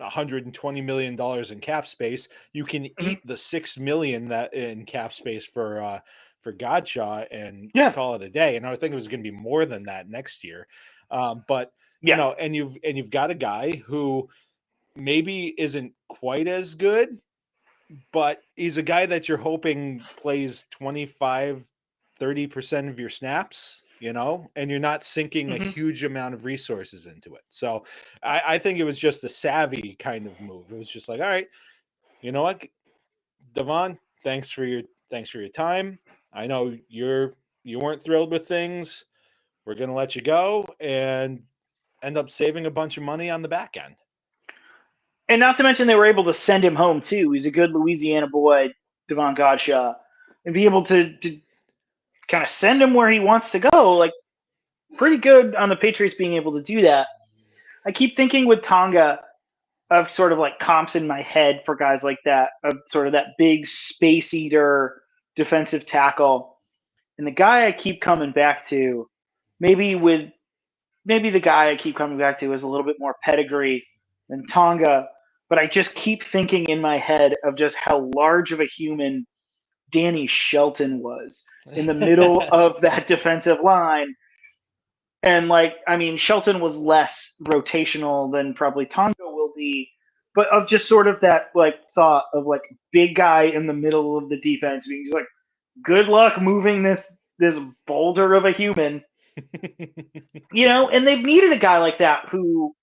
$120 million in cap space, you can Mm-hmm. eat the $6 million that in cap space for Godshaw and Yeah. call it a day. And I was thinking it was going to be more than that next year. But Yeah. and you've got a guy who maybe isn't quite as good, but he's a guy that you're hoping plays 25-30% of your snaps, and you're not sinking a Mm-hmm. huge amount of resources into it. So I think it was just a savvy kind of move. It was just like, all right, you know what, Devon, thanks for your time. I know you weren't thrilled with things. We're going to let you go and end up saving a bunch of money on the back end. And not to mention they were able to send him home too. He's a good Louisiana boy, Devon Godshaw, and be able to kind of send him where he wants to go. Like pretty good on the Patriots being able to do that. I keep thinking with Tonga of sort of like comps in my head for guys like that, of sort of that big space eater defensive tackle. And the guy I keep coming back to, maybe the guy I keep coming back to is a little bit more pedigree than Tonga, but I just keep thinking in my head of just how large of a human Danny Shelton was in the middle of that defensive line. And Shelton was less rotational than probably Tonga will be, but of just sort of that thought of big guy in the middle of the defense being just good luck moving this boulder of a human. And they've needed a guy like that who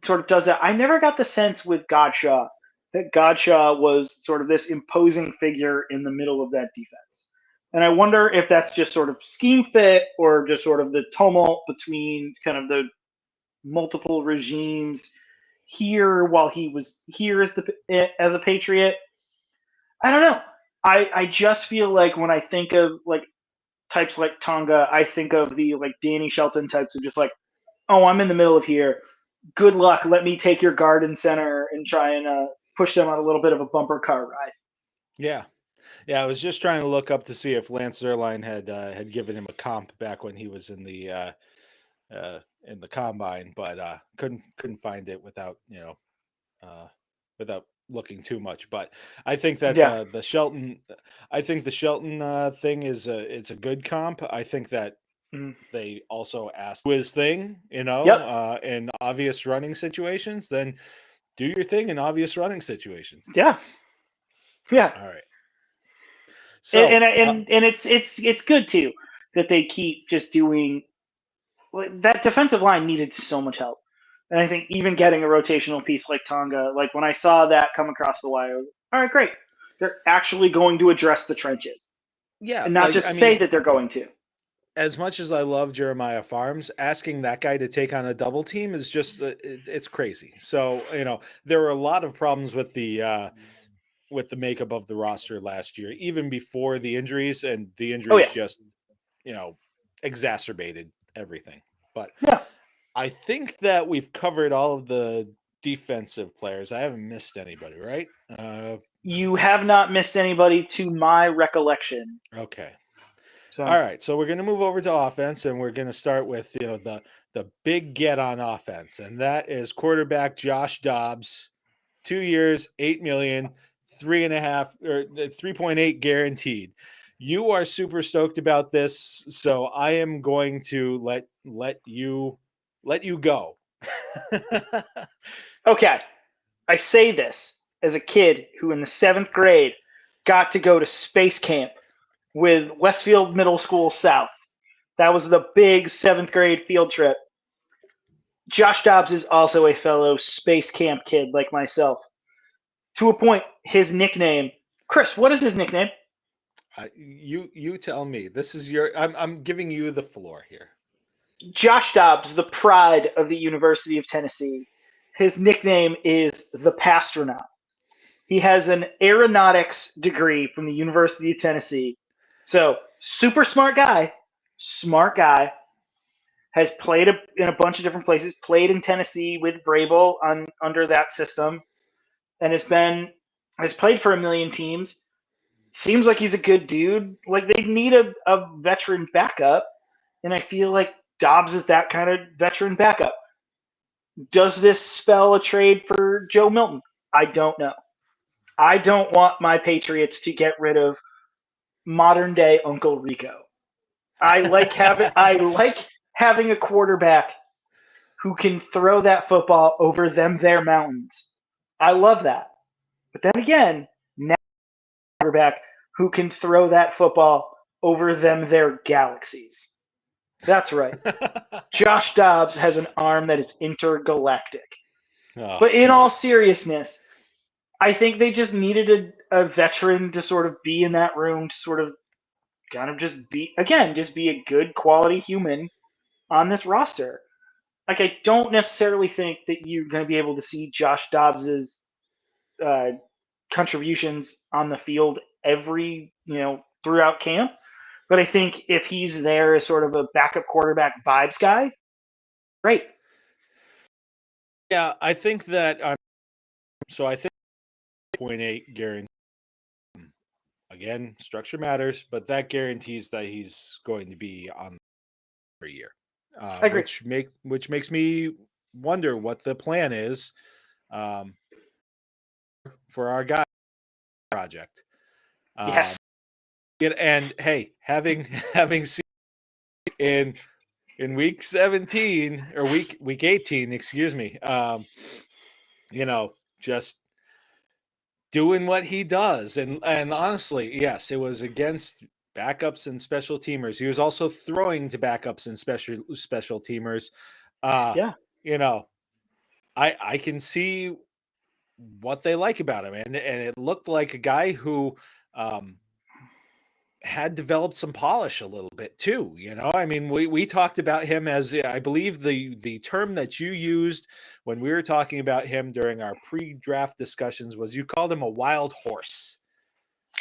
sort of does that. I never got the sense with Godshaw that Godshaw was sort of this imposing figure in the middle of that defense. And I wonder if that's just sort of scheme fit or just sort of the tumult between kind of the multiple regimes here while he was here as a Patriot. I don't know. I just feel like when I think of types like Tonga, I think of the Danny Shelton types of just oh, I'm in the middle of here. Good luck. Let me take your garden center and try and push them on a little bit of a bumper car ride. Yeah. Yeah, I was just trying to look up to see if Lance Zierlein had given him a comp back when he was in the combine, but couldn't find it without looking too much. But I think that Yeah. the Shelton thing is a good comp. I think that they also asked his thing, Yep. in obvious running situations. Then do your thing in obvious running situations. Yeah. Yeah. All right. So and it's good too that they keep just doing that. Defensive line needed so much help, and I think even getting a rotational piece like Tonga, when I saw that come across the wire, I was all right, great. They're actually going to address the trenches, yeah, and not just say that they're going to. As much as I love Jeremiah Farms, asking that guy to take on a double team is just it's crazy. So there were a lot of problems with the makeup of the roster last year, even before the injuries, and the injuries just exacerbated everything. But yeah, I think that we've covered all of the defensive players. I haven't missed anybody, right? You have not missed anybody to my recollection. Okay. So All right. So we're going to move over to offense, and we're going to start with the big get on offense, and that is quarterback Josh Dobbs, 2 years, 8 million, 3.5 or 3.8 guaranteed. You are super stoked about this, so I am going to let you go. okay, I say this as a kid who in the 7th grade got to go to space camp with Westfield Middle School South. That was the big 7th grade field trip. Josh Dobbs is also a fellow space camp kid like myself. To a point, his nickname, Chris, what is his nickname? You tell me. This is your. I'm giving you the floor here. Josh Dobbs, the pride of the University of Tennessee. His nickname is the Pastronaut. He has an aeronautics degree from the University of Tennessee. So, super smart guy, has played in a bunch of different places, played in Tennessee with Vrabel under that system, and has played for a million teams. Seems like he's a good dude. Like they need a veteran backup, and I feel like Dobbs is that kind of veteran backup. Does this spell a trade for Joe Milton? I don't know. I don't want my Patriots to get rid of modern day Uncle Rico. I like having a quarterback who can throw that football over their mountains. I love that. But then again, now quarterback who can throw that football over their galaxies. That's right. Josh Dobbs has an arm that is intergalactic. Oh. But in all seriousness, I think they just needed a veteran to sort of be in that room to sort of kind of just be a good quality human on this roster. Like I don't necessarily think that you're going to be able to see Josh Dobbs's contributions on the field throughout camp. But I think if he's there as sort of a backup quarterback vibes guy, great. Yeah, I think that. I think 0.8 guarantee. Again, structure matters, but that guarantees that he's going to be on for a year, I agree. which makes me wonder what the plan is for our guy project. Yes. And hey, having seen in week 17 or week 18, excuse me, just doing what he does, and honestly, yes, it was against backups and special teamers. He was also throwing to backups and special teamers. Yeah. I can see what they like about him, and it looked like a guy who had developed some polish a little bit too. I mean, we talked about him as, I believe the term that you used when we were talking about him during our pre-draft discussions was you called him a wild horse.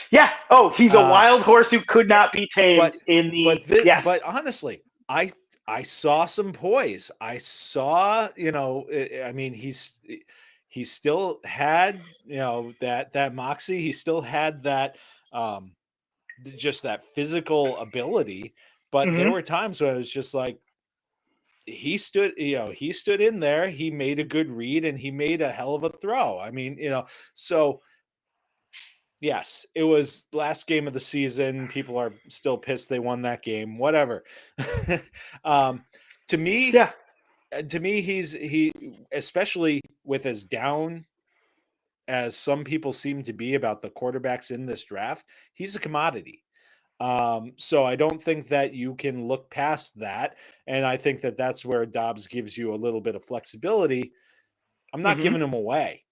Yeah. Oh, he's a wild horse who could not be tamed yes. But honestly, I saw some poise. I saw, I mean, he still had, that moxie. He still had that, just that physical ability. But there were times when it was just like he stood in there. He made a good read and he made a hell of a throw. I mean, so. Yes, it was last game of the season. People are still pissed they won that game. Whatever. To me, he especially with as down as some people seem to be about the quarterbacks in this draft, he's a commodity. So I don't think that you can look past that, and I think that that's where Dobbs gives you a little bit of flexibility. I'm not giving him away.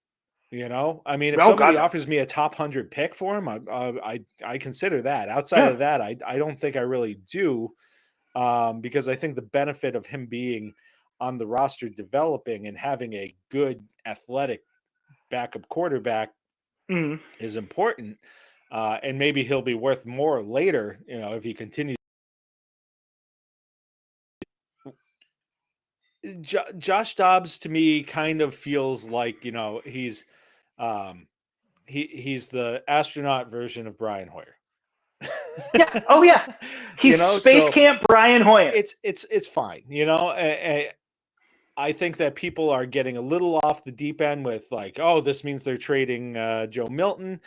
I mean, if somebody offers me a top 100 pick for him, I consider that. Outside of that, I don't think I really do, because I think the benefit of him being on the roster, developing and having a good athletic backup quarterback is important, and maybe he'll be worth more later. If he continues. Josh Dobbs to me kind of feels like, um, he's the astronaut version of Brian Hoyer. Yeah. Oh yeah. He's Space So Camp Brian Hoyer. it's fine. I think that people are getting a little off the deep end with like, oh, this means they're trading Joe Milton.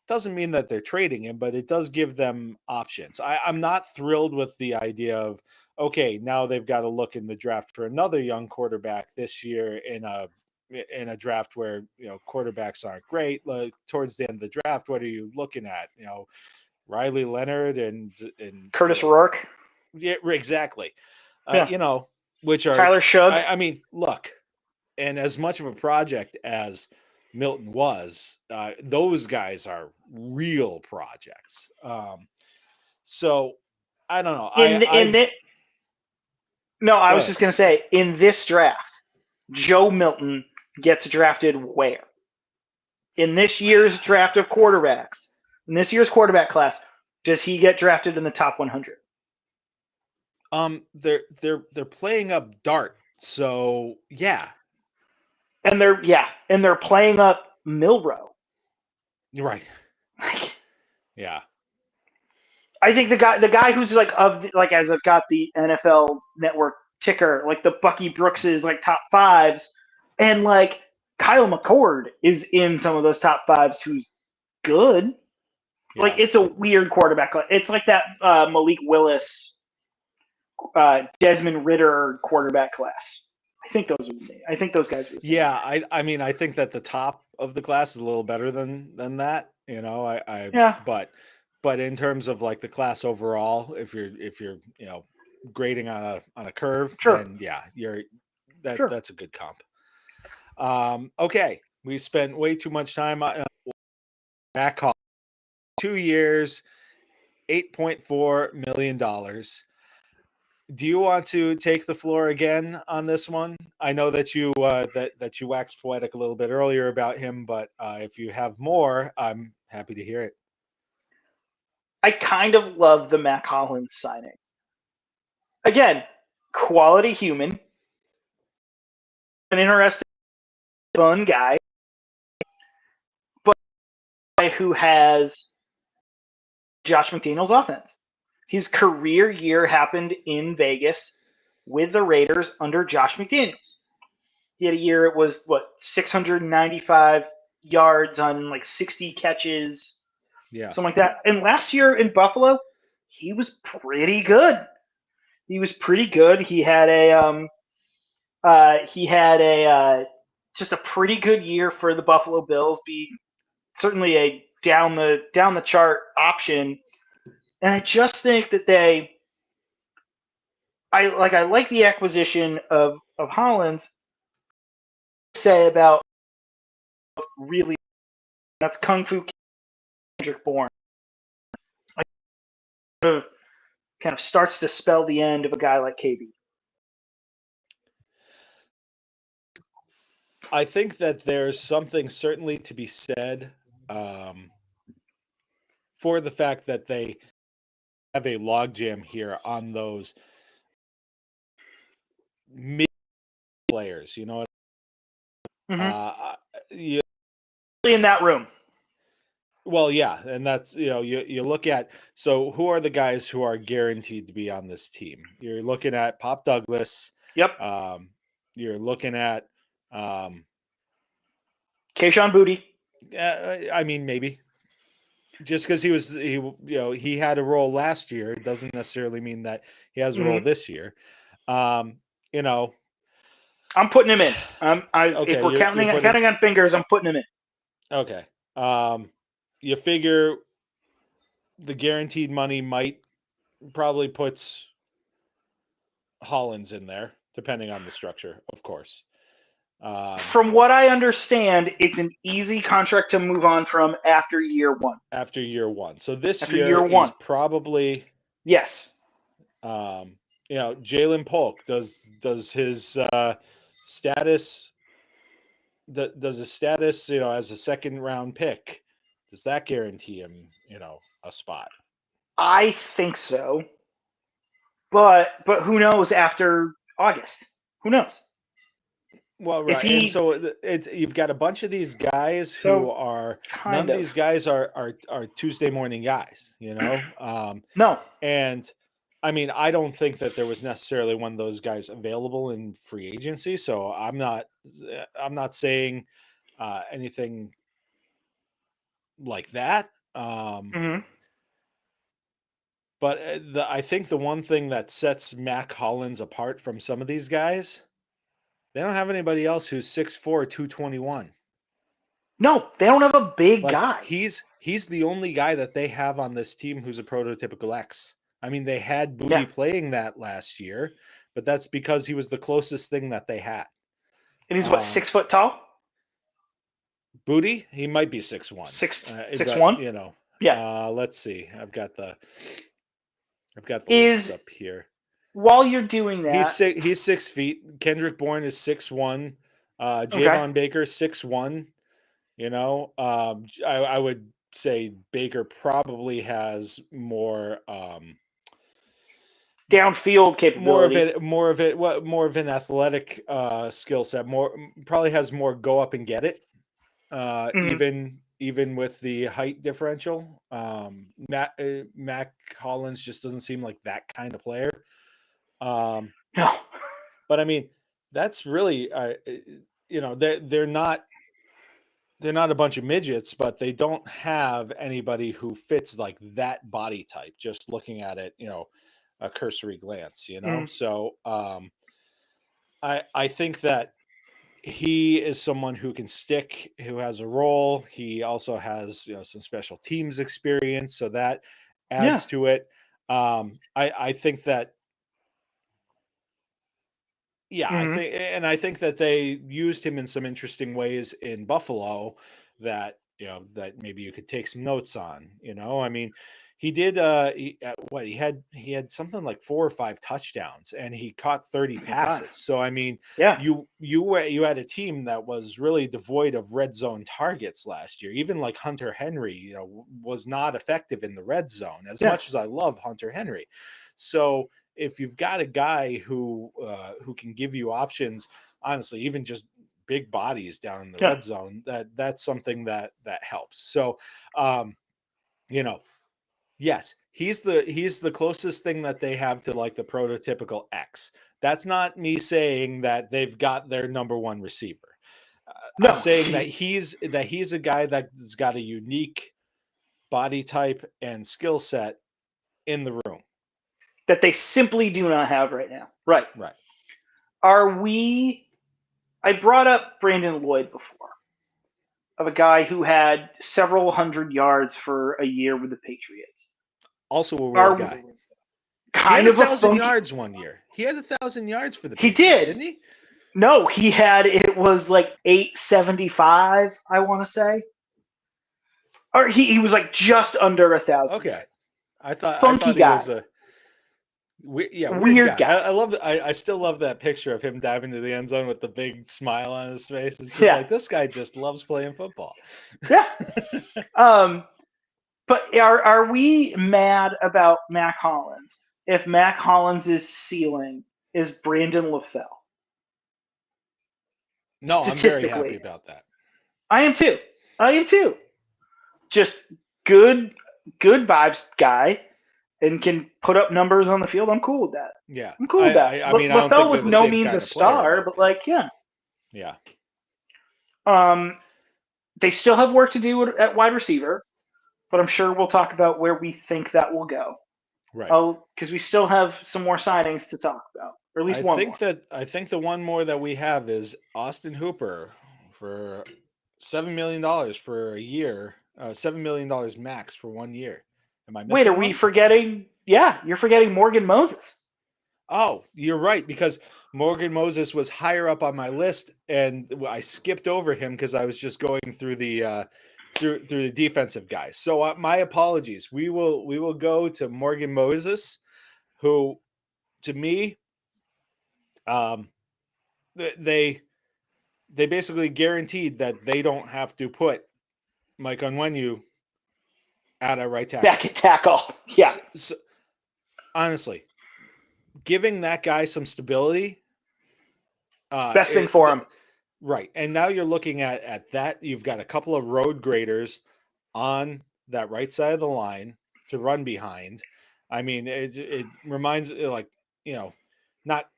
Doesn't mean that they're trading him, but it does give them options. I'm not thrilled with the idea of, okay, now they've got to look in the draft for another young quarterback this year in a draft where quarterbacks aren't great. Like towards the end of the draft, what are you looking at? Riley Leonard and Curtis Rourke. Yeah, exactly. Yeah. Which are Tyler Shug. I mean, look, and as much of a project as Milton was, those guys are real projects. So I don't know. I was just going to say, in this draft, Joe Milton gets drafted where? In this year's draft of quarterbacks, in this year's quarterback class, does he get drafted in the top 100? They're playing up dart. So yeah. And they're playing up Milrow. Right. Yeah. I think the guy who's like as I've got the NFL Network ticker, like the Bucky Brookses like top fives, and like Kyle McCord is in some of those top fives who's good. Yeah. Like it's a weird quarterback. It's like that Malik Willis, Desmond Ridder quarterback class. I think those are the same. I think those guys are the same. Yeah, I mean, I think that the top of the class is a little better than that. But in terms of like the class overall, if you're grading on a curve, sure. then yeah, that's a good comp. Okay, we spent way too much time on back home. 2 years, $8.4 million. Do you want to take the floor again on this one? I know that you that you waxed poetic a little bit earlier about him, but if you have more, I'm happy to hear it. I kind of love the Mac Hollins signing. Again, quality human, an interesting, fun guy, but a guy who has Josh McDaniels' offense. His career year happened in Vegas with the Raiders under Josh McDaniels. He had a year, it was, 695 yards on like 60 catches. Yeah. Something like that. And last year in Buffalo, he was pretty good. He had just a pretty good year for the Buffalo Bills. Be certainly a down the chart option. And I just think that I like the acquisition of Hollins. Say about really, that's Kung Fu Kendrick Bourne. Kind of starts to spell the end of a guy like KB. I think that there's something certainly to be said for the fact that they have a logjam here on those mid players. You know what? Mm-hmm. In that room. Well, yeah, and that's you look at, so who are the guys who are guaranteed to be on this team? You're looking at Pop Douglas. Yep. You're looking at Kayshon Boutte. I mean, maybe just because he had a role last year doesn't necessarily mean that he has a role this year. I'm putting him in. Okay, if we're counting on fingers, I'm putting him in. Okay. You figure the guaranteed money probably puts Hollins in there, depending on the structure, of course. From what I understand, it's an easy contract to move on from after year one. After year one. So this year he's probably yes. Jalen Polk, does his status as a second round pick, does that guarantee him a spot? I think so, but who knows after August? Who knows? Well, If right, and he so you've got a bunch of these guys who so are none kind of of these guys are Tuesday morning guys, no. and I mean I don't think that there was necessarily one of those guys available in free agency, so I'm not saying anything like that. Hmm. But I think the one thing that sets Mac Hollins apart from some of these guys, they don't have anybody else who's 6'4", 221. No, they don't have a big Like guy. he's the only guy that they have on this team who's a prototypical X. I mean, they had Yeah, Booty playing that last year, but that's because he was the closest thing that they had. and he's what, Um, 6 foot tall? Booty, he might be 6'1", Six but one. Yeah, let's see. I've got the list is up here. while you're doing He's that. he's 6 feet. Kendrick Bourne is 6'1". Okay, Javon Baker 6'1". I would say Baker probably has more downfield more of capability. it more of it what more of an athletic skill set, more probably has more go up and get it, Hmm. even with the height differential. Mac Hollins just doesn't seem like that kind of player. um No, but I mean that's really they're not a bunch of midgets, but they don't have anybody who fits like that body type, just looking at it, a cursory glance. mm, So I think that he is someone who can stick, who has a role. He also has, some special teams experience, so that yeah, adds to it. I think that, yeah, hmm, I think that they used him in some interesting ways in Buffalo that maybe you could take some notes on. I mean, he did he had something like 4 or 5 touchdowns and he caught 30 5. passes. So I mean, Yeah, you had a team that was really devoid of red zone targets last year. Even like Hunter Henry, was not effective in the red zone as yeah, much as I love Hunter Henry. So if you've got a guy who can give you options, honestly, even just big bodies down in the yeah. red zone, that's something that helps. So, um, you know, yes, he's the closest thing that they have to like the prototypical X. That's not me saying that they've got their number one receiver. I'm No, saying that he's a guy that's got a unique body type and skill set in the room. that they simply do not have right now. Right. Right. Are we? I brought up Brandon Lloyd before, of a guy who had several hundred yards for a year with the Patriots. Also a weird Are guy. He had kind a of a thousand funky. yards one year. He had 1,000 yards for the He Patriots, did. didn't he? No, he had, it was like 875, I want to say. Or he was like just under 1,000 Okay. yards. I thought Funky he was guy. a weird Weird guy. guy. I love. I still love that picture of him diving to the end zone with the big smile on his face. It's just Yeah. like this guy just loves playing football. Yeah. Um, but are we mad about Mac Hollins if Mac Hollins' ceiling is Brandon LaFell? No, I'm very happy Statistically, about that. I am too. I am too. Just good, good vibes guy, and can put up numbers on the field. I'm cool with that. Yeah, I'm cool with that. I mean, I don't LaFell think they're was the no same means a kind of player, star, but but like, yeah. yeah, Um, they still have work to do at wide receiver, but I'm sure we'll talk about where we think that will go. right. Oh, because we still have some more signings to talk about, or at least one more. I think the one more that we have is Austin Hooper for $7 million for a year. $7 million max for 1 year. Am I Wait, are missing we one? forgetting? Yeah, you're forgetting Morgan Moses. Oh, you're right, because Morgan Moses was higher up on my list, and I skipped over him because I was just going through the defensive guys. So my apologies. We will go to Morgan Moses, who, to me, um, they basically guaranteed that they don't have to put Mike Onwenu at a right tackle. Back at tackle. Yeah. Honestly, giving that guy some stability Best thing for him. Right. And now you're looking at that. You've got a couple of road graders on that right side of the line to run behind. I mean, it reminds like, not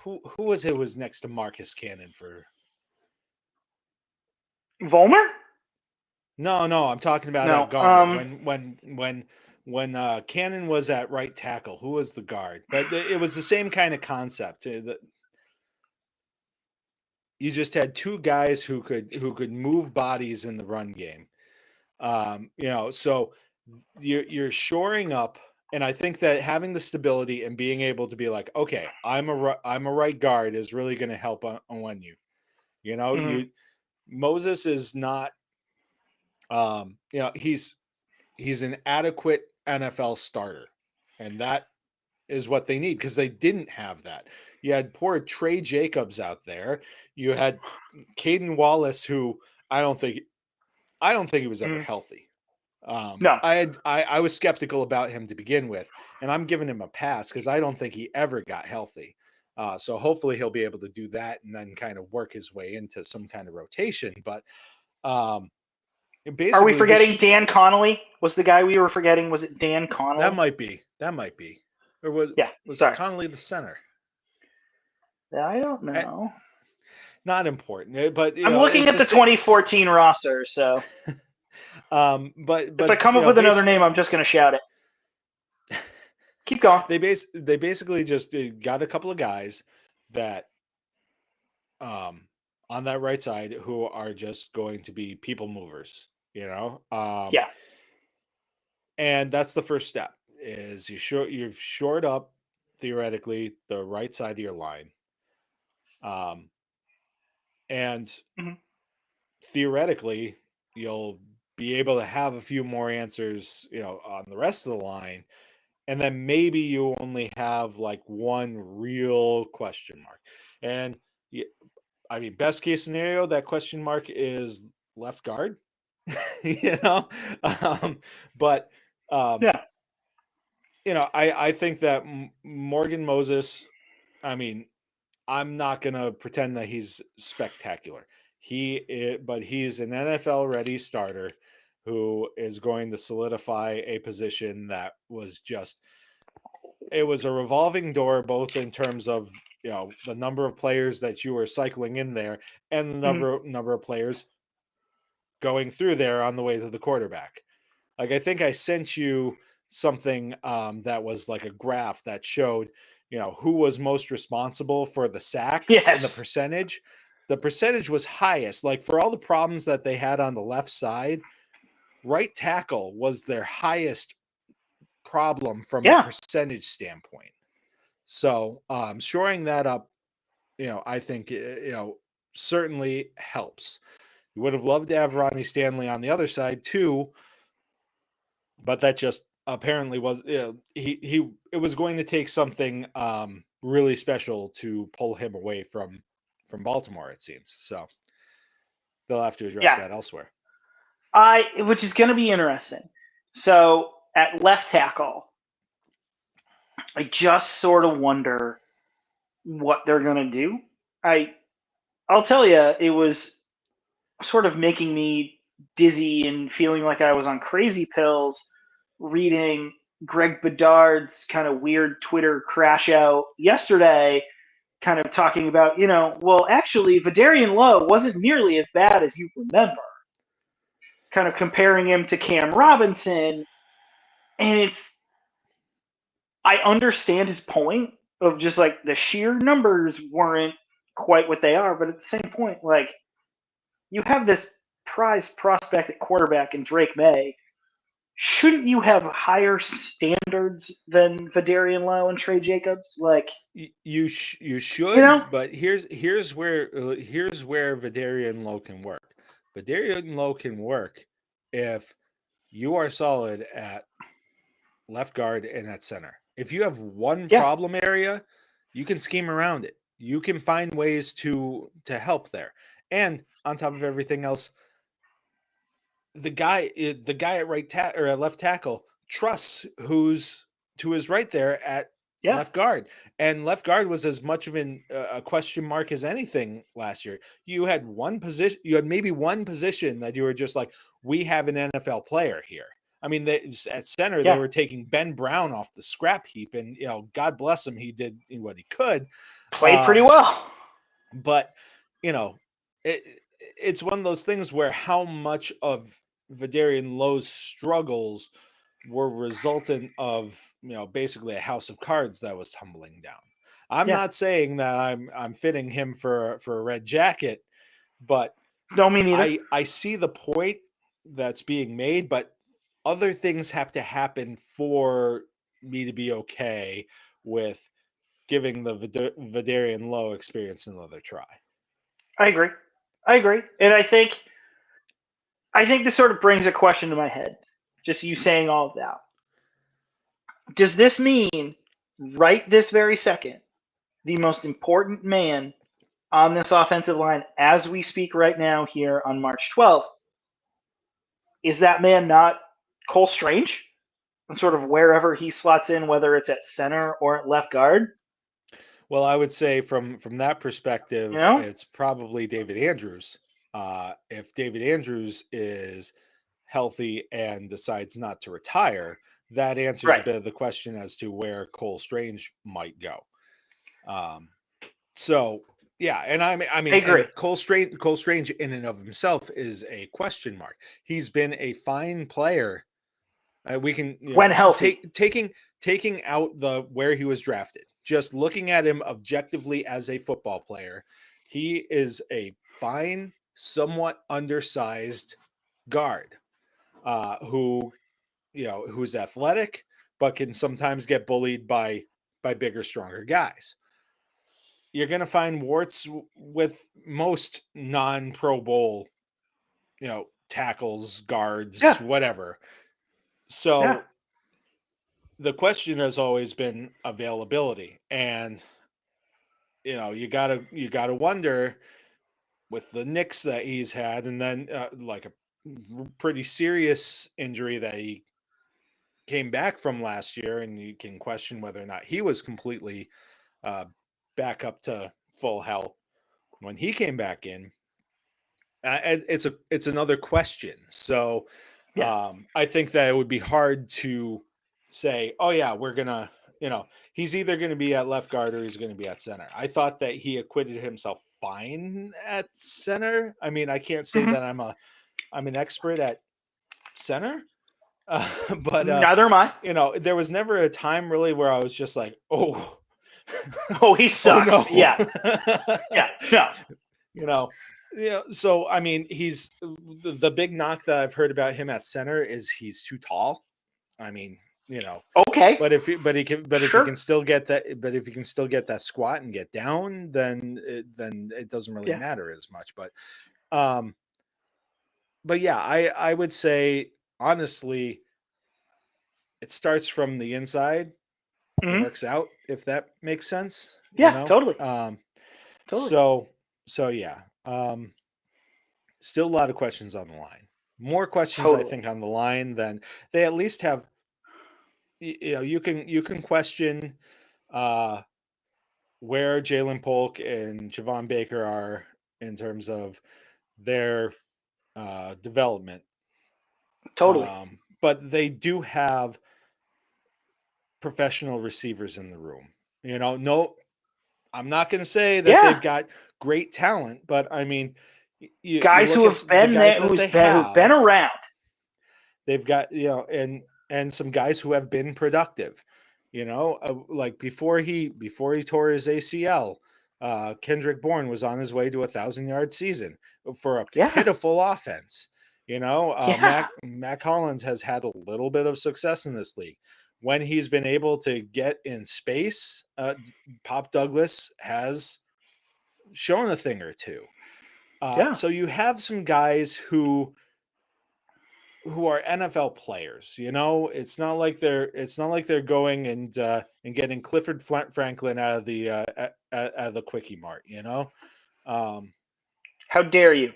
who was it was next to Marcus Cannon for. Vollmer? No, I'm talking about No. at guard. When Cannon was at right tackle, who was the guard? But it was the same kind of concept. You just had two guys who could move bodies in the run game. So you're shoring up, and I think that having the stability and being able to be like, okay, I'm a right guard is really going to help on you. Moses is not. He's an adequate NFL starter, and that is what they need because they didn't have that. You had poor Trey Jacobs out there. You had Caden Wallace, who I don't think he was ever healthy. No. I was skeptical about him to begin with, and I'm giving him a pass because I don't think he ever got healthy. So hopefully he'll be able to do that and then kind of work his way into some kind of rotation. But are we forgetting Dan Connolly? Was the guy we were forgetting? Was it Dan Connolly? That might be. Or was it Connolly the center? I don't know. Not important, but I'm looking at the 2014 roster, so. But if I come up with another name, I'm just going to shout it. Keep going. They basically just got a couple of guys that, on that right side, who are just going to be people movers. Yeah. And that's the first step. Is you've shored up theoretically the right side of your line. And theoretically, you'll be able to have a few more answers, on the rest of the line. And then maybe you only have like one real question mark. And I mean, best case scenario, that question mark is left guard, but I think that Morgan Moses, I mean, I'm not going to pretend that he's spectacular. But he's an NFL ready starter who is going to solidify a position that was it was a revolving door, both in terms of, the number of players that you were cycling in there and the number of players going through there on the way to the quarterback. Like, I think I sent you something that was like a graph that showed, who was most responsible for the sacks and the percentage. The percentage was highest. Like, for all the problems that they had on the left side, right tackle was their highest problem from a percentage standpoint. So shoring that up, I think, certainly helps. You would have loved to have Ronnie Stanley on the other side too, but that just apparently was, it was going to take something really special to pull him away from Baltimore, it seems. So they'll have to address that elsewhere. Which is going to be interesting. So at left tackle, I just sort of wonder what they're going to do. I'll tell you, it was sort of making me dizzy and feeling like I was on crazy pills reading Greg Bedard's kind of weird Twitter crash out yesterday, kind of talking about, well, actually, Vidarian Lowe wasn't nearly as bad as you remember. Kind of comparing him to Cam Robinson. And I understand his point of just like the sheer numbers weren't quite what they are, but at the same point, like, you have this prized prospect at quarterback in Drake May. Shouldn't you have higher standards than Vidarian Lowe and Trey Jacobs? Like, you should, but here's where Vidarian Lowe can work. Vidarian Lowe can work if you are solid at left guard and at center. If you have one problem area, you can scheme around it. You can find ways to help there. And on top of everything else, the guy at right or at left tackle trusts who's to his right there at Yeah. left guard. And left guard was as much of a question mark as anything last year. You had one position, you had maybe one position that you were just like, we have an NFL player here. I mean, at center, they Yeah. were taking Ben Brown off the scrap heap, and God bless him, he did what he could. Played pretty well. But it's one of those things where how much of Vidarian Lowe's struggles were resultant of basically a house of cards that was tumbling down. I'm not saying that I'm fitting him for a red jacket, but no, me neither. I see the point that's being made, but other things have to happen for me to be okay with giving the Vidarian Lowe experience another try. I agree. And I think this sort of brings a question to my head. Just you saying all of that. Does this mean, right this very second, the most important man on this offensive line as we speak right now here on March 12th, is that man not Cole Strange? And sort of wherever he slots in, whether it's at center or at left guard? Well, I would say from that perspective, it's probably David Andrews. If David Andrews is healthy and decides not to retire, that answers a bit of the question as to where Cole Strange might go. So yeah, and I mean, I agree. Cole Strange in and of himself is a question mark. He's been a fine player. We can when healthy, taking out the where he was drafted. Just looking at him objectively as a football player, he is a fine, somewhat undersized guard who's athletic, but can sometimes get bullied by bigger, stronger guys. You're going to find warts with most non-Pro Bowl, tackles, guards, whatever. So the question has always been availability, and you gotta wonder with the nicks that he's had, and then like a pretty serious injury that he came back from last year, and you can question whether or not he was completely back up to full health when he came back in. It's another question. So I think that it would be hard to say, oh yeah, we're gonna, he's either going to be at left guard or he's going to be at center. I thought that he acquitted himself fine at center. I mean, I can't say that I'm an expert at center, but neither am I. There was never a time really where I was just like, oh, he sucks. Oh, no. Yeah. So I mean, he's the big knock that I've heard about him at center is he's too tall. I mean, okay, but if he can still get that squat and get down, then it doesn't really matter as much. But yeah, I would say honestly, it starts from the inside. It works out, if that makes sense. Yeah, totally. Totally. So yeah. Still a lot of questions on the line. More questions, I think, on the line than they at least have. You can question where Jalen Polk and Javon Baker are in terms of their development. Totally. But they do have professional receivers in the room. No, I'm not going to say that they've got great talent, but I mean, guys who have been there, who've been around. They've got, and some guys who have been productive, like before he tore his ACL, Kendrick Bourne was on his way to 1,000-yard season for a pitiful offense. Mac Hollins has had a little bit of success in this league. When he's been able to get in space, Pop Douglas has shown a thing or two. So you have some guys who are NFL players. It's not like they're going and getting Clifford Franklin out of the Quickie Mart. How dare you?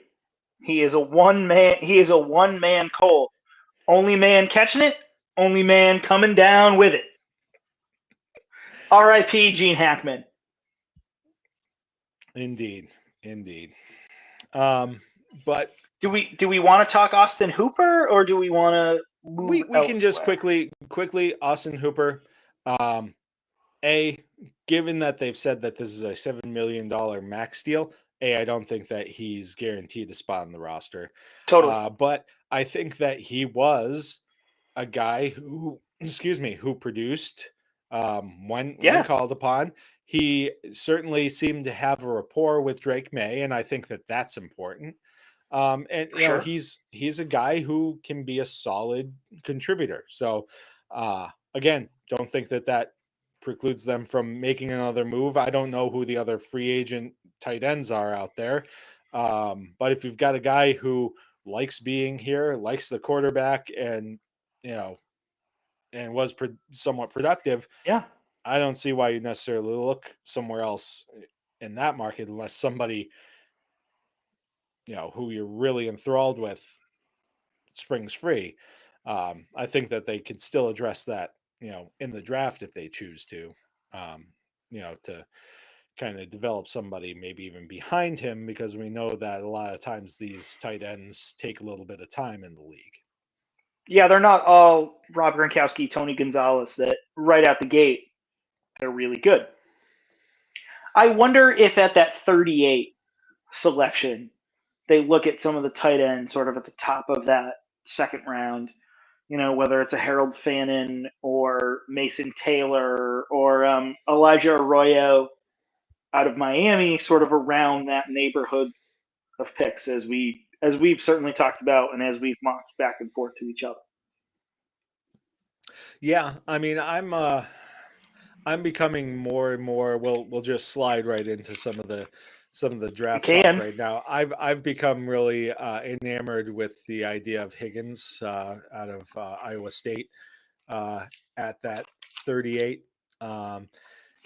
He is a one man Cole. Only man catching it. Only man coming down with it. R.I.P. Gene Hackman. Indeed. But do we want to talk Austin Hooper, or do we want to move we can just elsewhere? quickly Austin Hooper. Given that they've said that this is a $7 million max deal, I don't think that he's guaranteed a spot on the roster. Totally. But I think that he was a guy who produced when called upon. He certainly seemed to have a rapport with Drake May, and I think that that's important. And you know, he's a guy who can be a solid contributor. So again, don't think that precludes them from making another move. I don't know who the other free agent tight ends are out there. But if you've got a guy who likes being here, likes the quarterback, and and was somewhat productive, I don't see why you necessarily look somewhere else in that market unless somebody who you're really enthralled with springs free. I think that they could still address that in the draft if they choose to to kind of develop somebody maybe even behind him, because we know that a lot of times these tight ends take a little bit of time in the league. Yeah, they're not all Rob Gronkowski, Tony Gonzalez that right out the gate they're really good. I wonder if at that 38 selection they look at some of the tight ends sort of at the top of that second round, whether it's a Harold Fannin or Mason Taylor or Elijah Arroyo out of Miami, sort of around that neighborhood of picks, as we've certainly talked about and as we've mocked back and forth to each other. Yeah, I mean, I'm becoming more and more. We'll just slide right into some of the draft talk right now. I've become really enamored with the idea of Higgins out of Iowa State at that 38.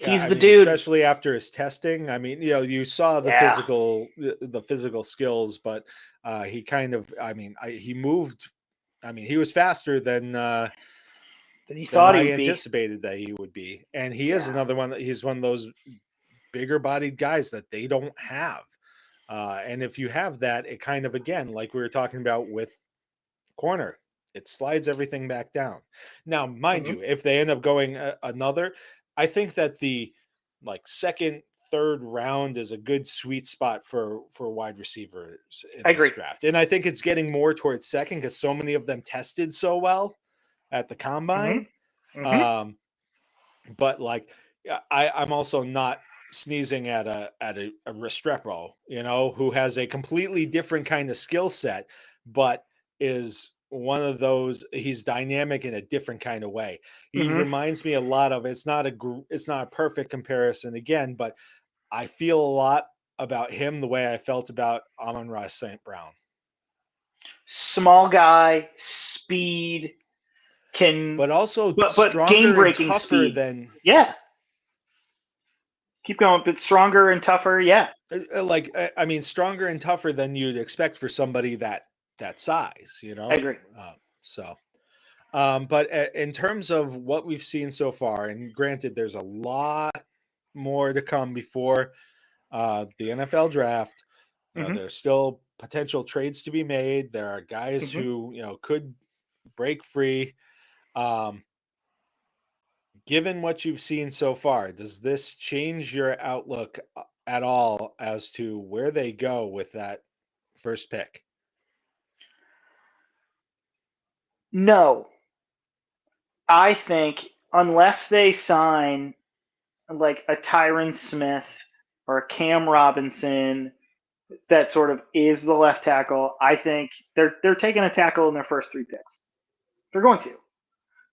He's the dude, especially after his testing. I mean, you saw the physical skills, but he kind of, he moved. I mean, he was faster than he thought he would anticipated that he would be, and he is another one. He's one of those bigger bodied guys that they don't have. And if you have that, it kind of, again, like we were talking about with corner, it slides everything back down. Now, mind you, if they end up going another, I think that the second, third round is a good sweet spot for wide receivers in this draft. And I think it's getting more towards second because so many of them tested so well at the combine. But I'm also not sneezing at a Restrepo, who has a completely different kind of skill set, but is one of those. He's dynamic in a different kind of way. He reminds me a lot of. It's not a perfect comparison again, but I feel a lot about him the way I felt about Amon-Ra St. Brown. Small guy, speed, but also stronger and tougher speed. than Keep going, but stronger and tougher. Stronger and tougher than you'd expect for somebody that size. I agree. But in terms of what we've seen so far, and granted, there's a lot more to come before the NFL draft. There's still potential trades to be made. There are guys who could break free. Given what you've seen so far, does this change your outlook at all as to where they go with that first pick? No. I think unless they sign like a Tyron Smith or a Cam Robinson that sort of is the left tackle, I think they're taking a tackle in their first 3 picks. They're going to.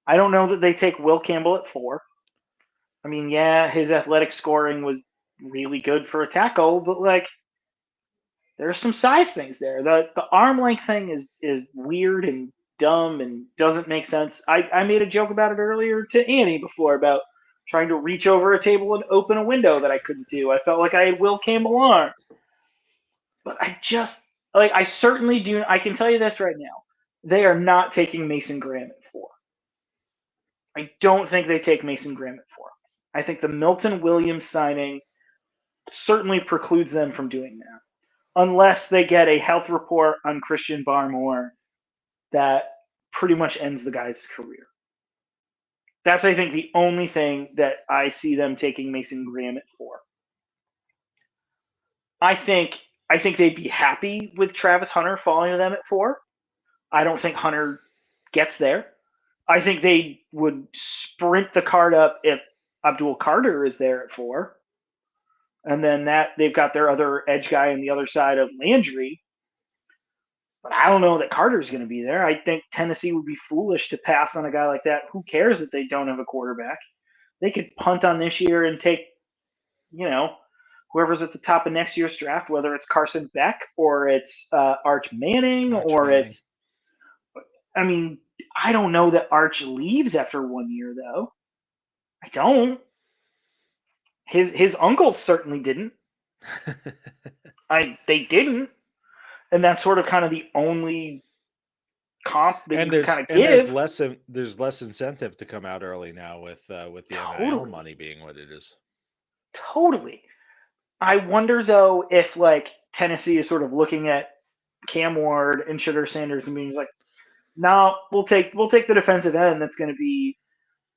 I don't know that they take Will Campbell at 4. I mean, his athletic scoring was really good for a tackle, but there's some size things there. The arm length thing is weird and dumb and doesn't make sense. I made a joke about it earlier to Annie before about trying to reach over a table and open a window that I couldn't do. I felt like I had Will Campbell arms. But I just, I certainly do. I can tell you this right now. They are not taking Mason Graham at 4. I don't think they take Mason Graham at 4. I think the Milton Williams signing certainly precludes them from doing that, unless they get a health report on Christian Barmore that pretty much ends the guy's career. That's, I think, the only thing that I see them taking Mason Graham for. I think they'd be happy with Travis Hunter falling to them at 4. I don't think Hunter gets there. I think they would sprint the card up if Abdul Carter is there at 4. And then that they've got their other edge guy on the other side of Landry. But I don't know that Carter's going to be there. I think Tennessee would be foolish to pass on a guy like that. Who cares that they don't have a quarterback? They could punt on this year and take, whoever's at the top of next year's draft, whether it's Carson Beck or it's Arch Manning it's. I mean, I don't know that Arch leaves after 1 year, though. I don't. His uncles certainly didn't. They didn't. And that's sort of kind of the only comp that you kind of give. There's less incentive to come out early now with the NIL money being what it is. Totally. I wonder though if Tennessee is sort of looking at Cam Ward and Shedeur Sanders and being like, no, we'll take the defensive end that's going to be,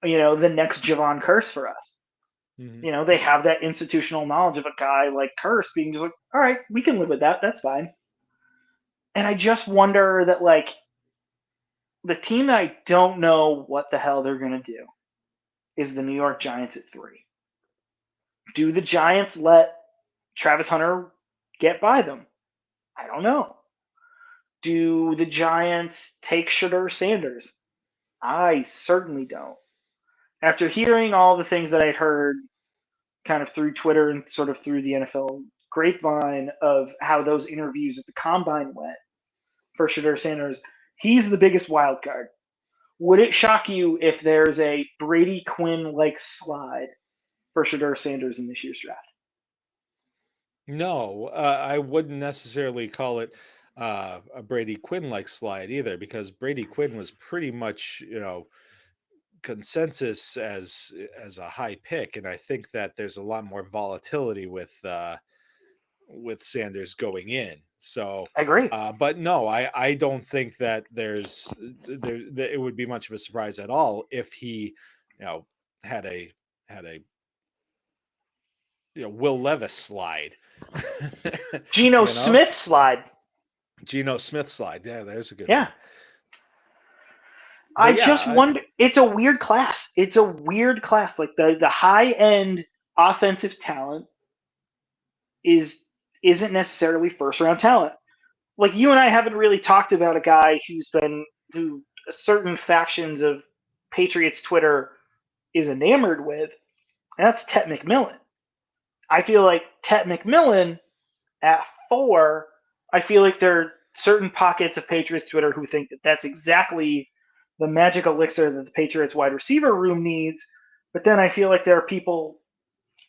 the next Javon Curse for us. Mm-hmm. They have that institutional knowledge of a guy like Curse being just like, all right, we can live with that. That's fine. And I just wonder that, the team that I don't know what the hell they're going to do is the New York Giants at 3. Do the Giants let Travis Hunter get by them? I don't know. Do the Giants take Shedeur Sanders? I certainly don't. After hearing all the things that I'd heard kind of through Twitter and sort of through the NFL grapevine of how those interviews at the Combine went for Shedeur Sanders, he's the biggest wild card. Would it shock you if there's a Brady Quinn-like slide for Shedeur Sanders in this year's draft? No, I wouldn't necessarily call it a Brady Quinn-like slide either, because Brady Quinn was pretty much, consensus as a high pick, and I think that there's a lot more volatility with Sanders going in. So I agree. But no, I don't think that it would be much of a surprise at all if he, had a Will Levis slide. Geno Smith slide. Geno Smith slide. Yeah, there's a good one. I just wonder. It's a weird class. It's a weird class. Like the high end offensive talent isn't necessarily first round talent. Like, you and I haven't really talked about a guy who certain factions of Patriots Twitter is enamored with, and that's Tet McMillan. I feel like Tet McMillan at 4, I feel like there are certain pockets of Patriots Twitter who think that that's exactly the magic elixir that the Patriots wide receiver room needs. But then I feel like there are people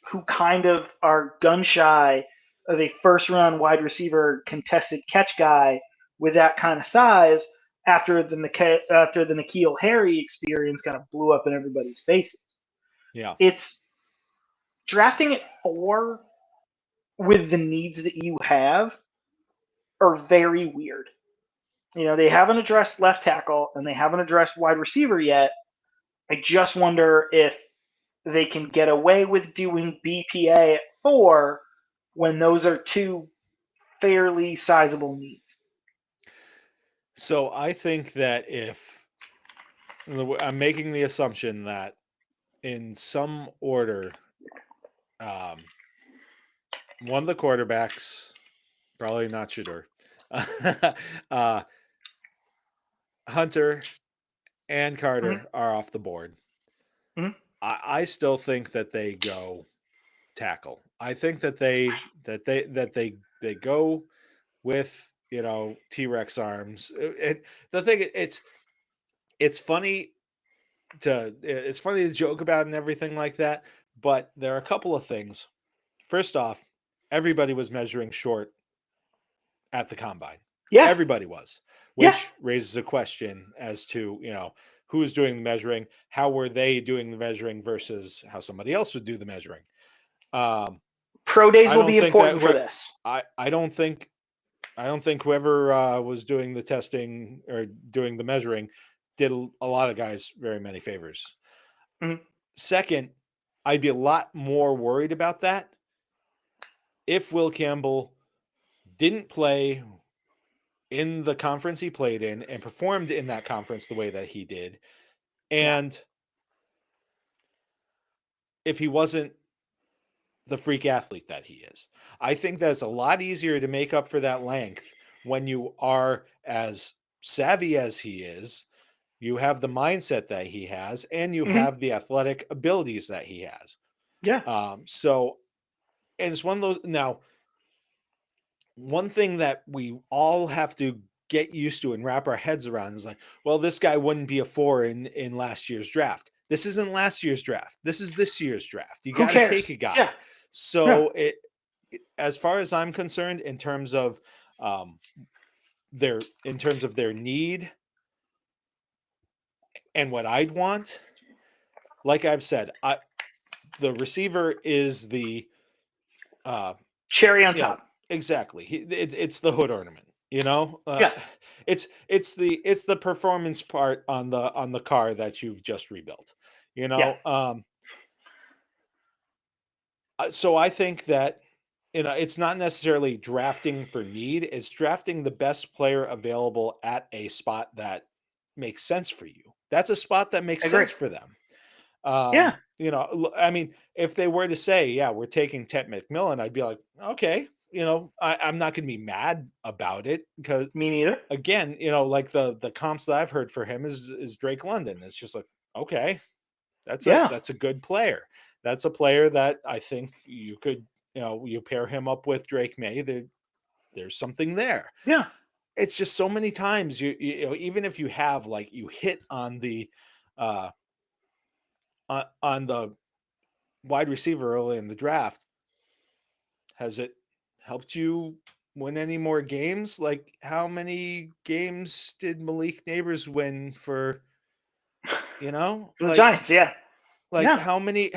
who kind of are gun shy of a first round wide receiver contested catch guy with that kind of size after the N'Keal Harry experience kind of blew up in everybody's faces. Yeah. It's drafting at 4 with the needs that you have are very weird. They haven't addressed left tackle and they haven't addressed wide receiver yet. I just wonder if they can get away with doing BPA at 4 when those are 2 fairly sizable needs. So I think that I'm making the assumption that in some order, one of the quarterbacks, probably not Shedeur, Hunter and Carter are off the board. Mm-hmm. I still think that they go tackle. I think that they go with T-Rex arms. The thing it's funny to joke about and everything like that, but there are a couple of things. First off, everybody was measuring short at the Combine. Yeah. Everybody was, which raises a question as to, who's doing the measuring, how were they doing the measuring versus how somebody else would do the measuring. Pro days I will don't be think important that for this. I don't think whoever was doing the testing or doing the measuring did a lot of guys very many favors. Mhm. Second, I'd be a lot more worried about that if Will Campbell didn't play in the conference he played in and performed in that conference the way that he did, and if he wasn't the freak athlete that he is. I think that's a lot easier to make up for that length when you are as savvy as he is, you have the mindset that he has, and you have the athletic abilities that he has. Yeah. So, and it's one of those. Now, one thing that we all have to get used to and wrap our heads around is like, well, this guy wouldn't be a 4 in last year's draft. This isn't last year's draft. This is this year's draft. You got to take a guy. Yeah. So as far as I'm concerned, in terms of their need and what I'd want, like I've said, the receiver is the cherry on top. Exactly. It's the hood ornament. Yeah. It's the performance part on the car that you've just rebuilt. So I think that it's not necessarily drafting for need. It's drafting the best player available at a spot that makes sense for you. That's a spot that makes sense for them. Yeah. I mean, if they were to say, yeah, we're taking Ted McMillan, I'd be like, okay, I'm not going to be mad about it, because me neither. Again, like the comps that I've heard for him is Drake London. It's just like, okay, that's a good player. That's a player that I think you could, you pair him up with Drake May, there's something there. Yeah. It's just so many times you even if you have like you hit on the on the wide receiver early in the draft, has it helped you win any more games? Like, how many games did Malik Neighbors win for, the Giants? Yeah. Like, how many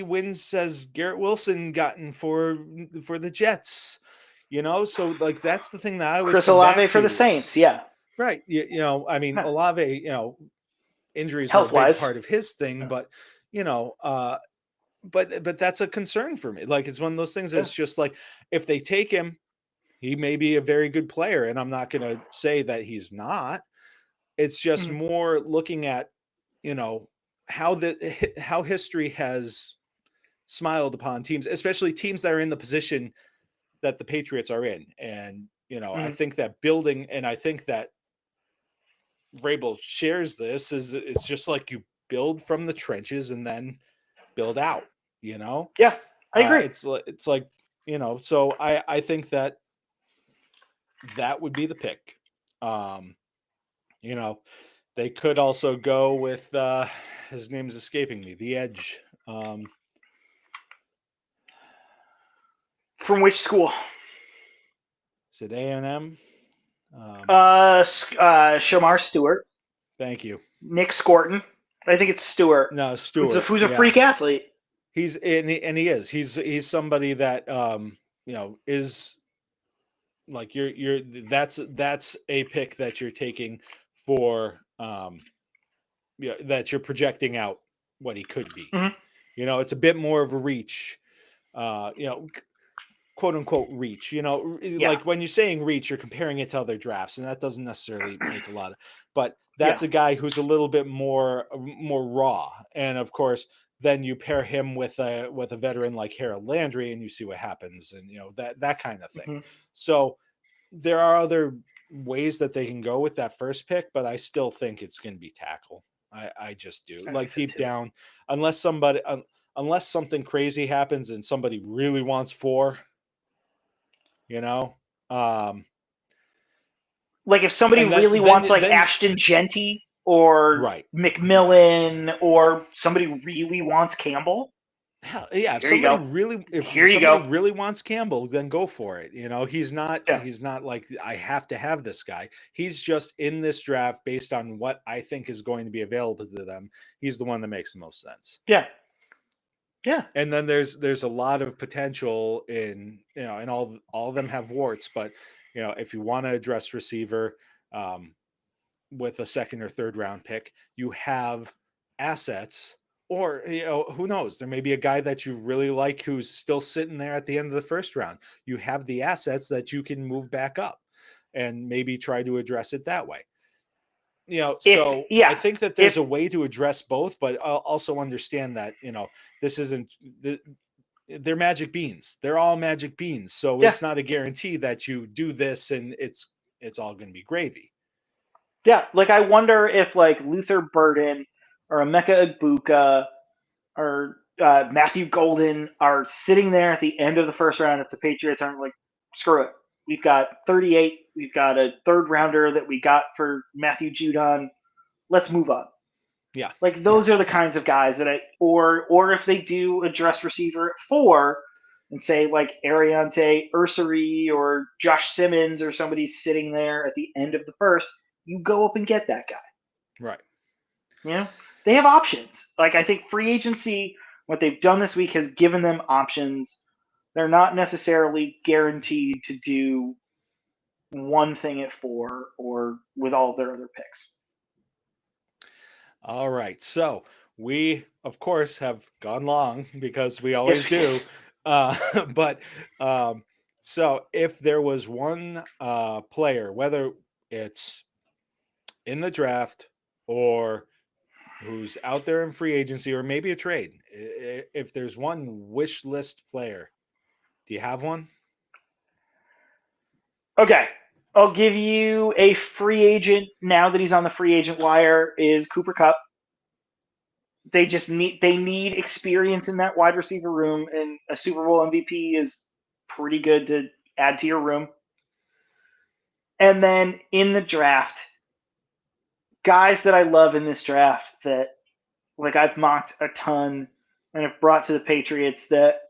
wins has Garrett Wilson gotten for the Jets? So like that's the thing that I always Chris come Olave back for to the Saints. Yeah. Right. I mean, Olave, injuries were a big Health-wise. part of his thing, but but that's a concern for me. Like, it's one of those things that's just like, if they take him, he may be a very good player, and I'm not going to say that he's not. It's just more looking at, how history has smiled upon teams, especially teams that are in the position that the Patriots are in. And, I think that building, and I think that Vrabel shares this, is it's just like you build from the trenches and then build out, Yeah, I agree. It's like, so I think that would be the pick. They could also go with his name's escaping me, the edge. From which school? Is it A&M? Shamar Stewart. Thank you. Nick Scorton. I think it's Stewart. No, Stewart. Who's a freak athlete. He is. He's somebody that is like that's a pick that you're taking for that you're projecting out what he could be. It's a bit more of a reach, quote unquote reach, like when you're saying reach, you're comparing it to other drafts, and that doesn't necessarily make a lot of, but that's a guy who's a little bit more raw. And of course, then you pair him with a veteran like Harold Landry, and you see what happens, and that kind of thing. So there are other ways that they can go with that first pick, but I still think it's going to be tackle. I just do. Like, deep down, unless something crazy happens and somebody really wants 4, like if somebody really wants like Ashton Genty or McMillan, or somebody really wants Campbell, Hell, yeah, Here you go. if Here you somebody go. really wants Campbell, then go for it. He's not Yeah. like I have to have this guy. He's just in this draft based on what I think is going to be available to them. He's the one that makes the most sense. Yeah. Yeah. And then there's a lot of potential in, and all of them have warts, but if you want to address receiver with a second or third round pick, you have assets. Or, who knows? There may be a guy that you really like who's still sitting there at the end of the first round. You have the assets that you can move back up and maybe try to address it that way. So I think that there's a way to address both, but I'll also understand that, this isn't, they're magic beans. They're all magic beans. So it's not a guarantee that you do this and it's all going to be gravy. Yeah, like I wonder if like Luther Burden or Emeka Egbuka or Matthew Golden are sitting there at the end of the first round if the Patriots aren't like, screw it. We've got 38. We've got a third rounder that we got for Matthew Judon. Let's move on. Yeah. Like those are the kinds of guys that or if they do address receiver at 4 and say like Ariante Ursary or Josh Simmons or somebody's sitting there at the end of the first, you go up and get that guy. Right. They have options. Like I think free agency, what they've done this week has given them options. They're not necessarily guaranteed to do one thing at 4 or with all of their other picks. All right. So we, of course, have gone long because we always do. But so if there was one player, whether it's in the draft or who's out there in free agency or maybe a trade, if there's one wish list player, do you have one? Okay. I'll give you a free agent now that he's on the free agent wire is Cooper Kupp. They need experience in that wide receiver room, and a Super Bowl MVP is pretty good to add to your room. And then in the draft, guys that I love in this draft that like I've mocked a ton and have brought to the Patriots that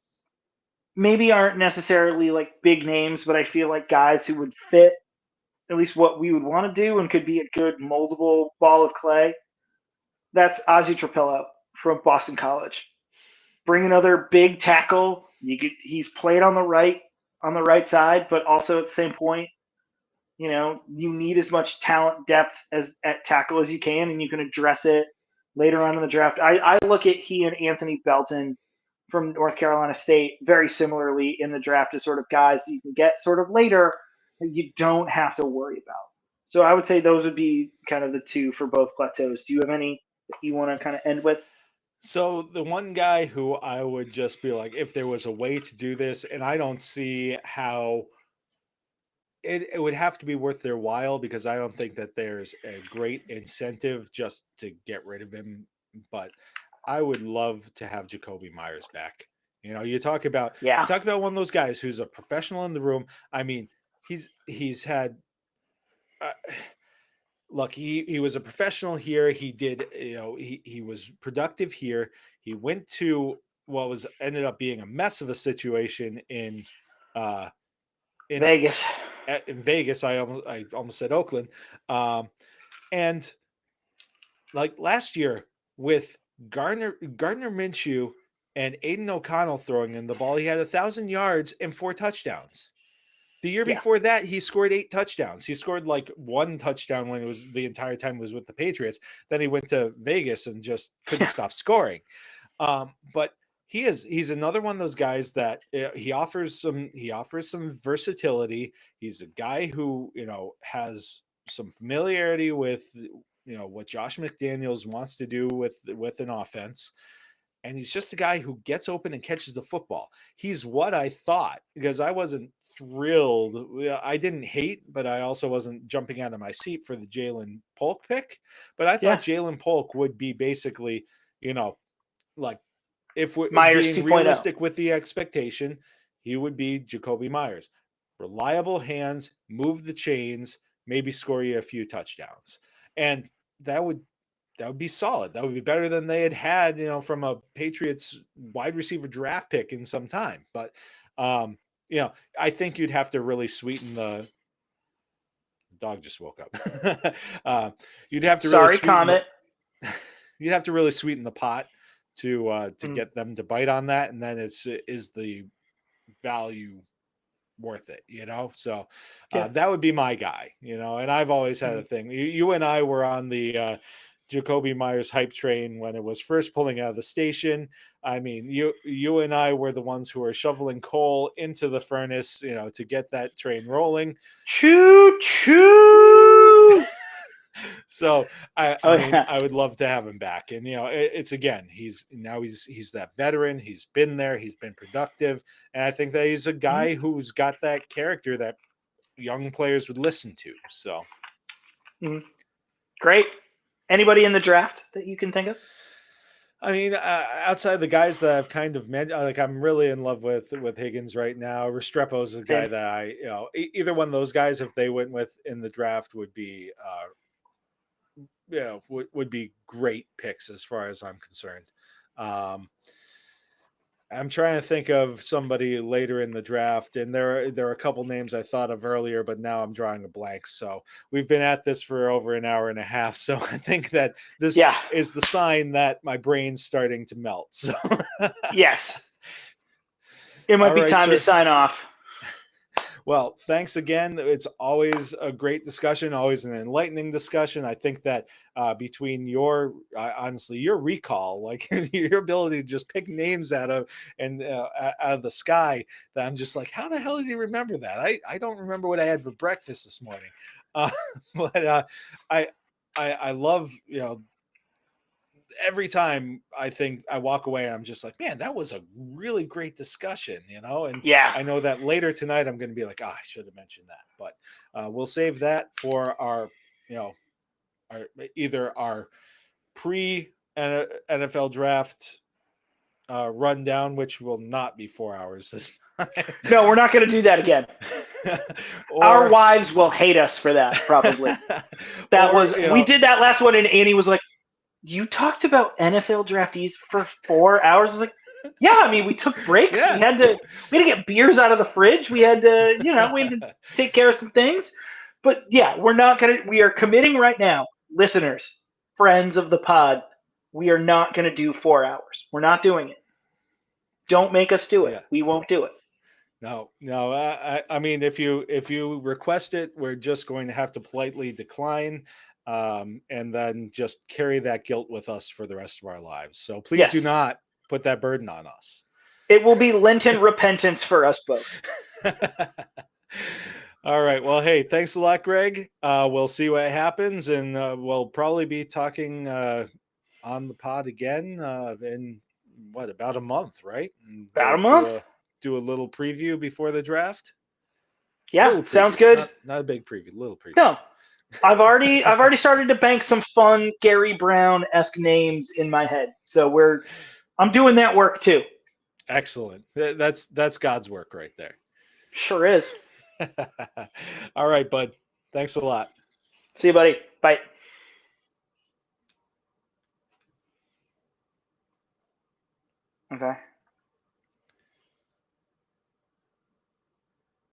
maybe aren't necessarily like big names, but I feel like guys who would fit at least what we would want to do and could be a good moldable ball of clay. That's Ozzie Trapillo from Boston College. Bring another big tackle. He's played on the right side, but also at the same point, you need as much talent depth as at tackle as you can, and you can address it later on in the draft. I look at he and Anthony Belton from North Carolina State very similarly in the draft as sort of guys that you can get sort of later that you don't have to worry about. So I would say those would be kind of the two for both plateaus. Do you have any that you want to kind of end with? So the one guy who I would just be like, if there was a way to do this, and I don't see how it would have to be worth their while because I don't think that there's a great incentive just to get rid of him. But I would love to have Jacoby Myers back. You talk about one of those guys who's a professional in the room. I mean, he's had. Look, he was a professional here. He did, he was productive here. He went to what ended up being a mess of a situation in Vegas. In Vegas, I almost said Oakland, and like last year with Gardner Minshew and Aiden O'Connell throwing in the ball, he had 1,000 yards and 4 touchdowns. The year before that, he scored 8 touchdowns. He scored like 1 touchdown when it was the entire time it was with the Patriots. Then he went to Vegas and just couldn't stop scoring. But he's another one of those guys that he offers some versatility. He's a guy who, has some familiarity with, what Josh McDaniels wants to do with an offense. And he's just a guy who gets open and catches the football. He's what I thought, because I wasn't thrilled. I didn't hate, but I also wasn't jumping out of my seat for the Jalen Polk pick. But I thought Jalen Polk would be basically, like if we're Myers being 2.0. realistic with the expectation, he would be Jacoby Myers. Reliable hands, move the chains, maybe score you a few touchdowns. And that would be solid. That would be better than they had, from a Patriots wide receiver draft pick in some time. But, I think you'd have to really sweeten the dog just woke up. You'd have to really Sorry, sweeten Comet. you'd have to really sweeten the pot to Mm. get them to bite on that. And then is the value worth it, So Yeah. that would be my guy, and I've always had a thing. You and I were on the Jacoby Myers hype train when it was first pulling out of the station. I mean, you and I were the ones who were shoveling coal into the furnace, to get that train rolling. Choo choo. So I mean, Yeah. I would love to have him back. And it's again, he's that veteran. He's been there. He's been productive, and I think that he's a guy who's got that character that young players would listen to. So Great. Anybody in the draft that you can think of? I mean, outside the guys that I've kind of mentioned, like I'm really in love with Higgins right now. Restrepo's a guy that I, either one of those guys, if they went with in the draft, would be would be great picks as far as I'm concerned. I'm trying to think of somebody later in the draft, and there are a couple names I thought of earlier, but now I'm drawing a blank. So we've been at this for over an hour and a half. So I think that this is the sign that my brain's starting to melt. So yes, it might be time to sign off. Well, thanks again. It's always a great discussion, always an enlightening discussion. I think that between honestly, your recall, like your ability to just pick names out of the sky, that I'm just like, how the hell did you remember that? I don't remember what I had for breakfast this morning. But I love, every time I think I walk away, I'm just like, man, that was a really great discussion, and I know that later tonight I'm going to be like, I should have mentioned that, but we'll save that for our either our pre NFL draft rundown, which will not be 4 hours this time. No, we're not going to do that again. Our wives will hate us for that, probably. We did that last one, and Annie was like, you talked about NFL draftees for 4 hours. I was like, yeah, I mean, we took breaks. Yeah. We had to get beers out of the fridge. We had to, we had to take care of some things. But yeah, we are committing right now, listeners, friends of the pod, we are not going to do 4 hours. We're not doing it. Don't make us do it. Yeah. We won't do it. No. I mean, if you request it, we're just going to have to politely decline. And then just carry that guilt with us for the rest of our lives. So please do not put that burden on us. It will be Lenten repentance for us both. All right. Well, hey, thanks a lot, Greg. We'll see what happens, and we'll probably be talking on the pod again in about a month, right? About a month. Do a little preview before the draft. Yeah, sounds good. Not a big preview, little preview. No. I've already started to bank some fun Gary Brown-esque names in my head. So I'm doing that work too. Excellent. That's God's work right there. Sure is. All right, bud. Thanks a lot. See you, buddy. Bye. Okay.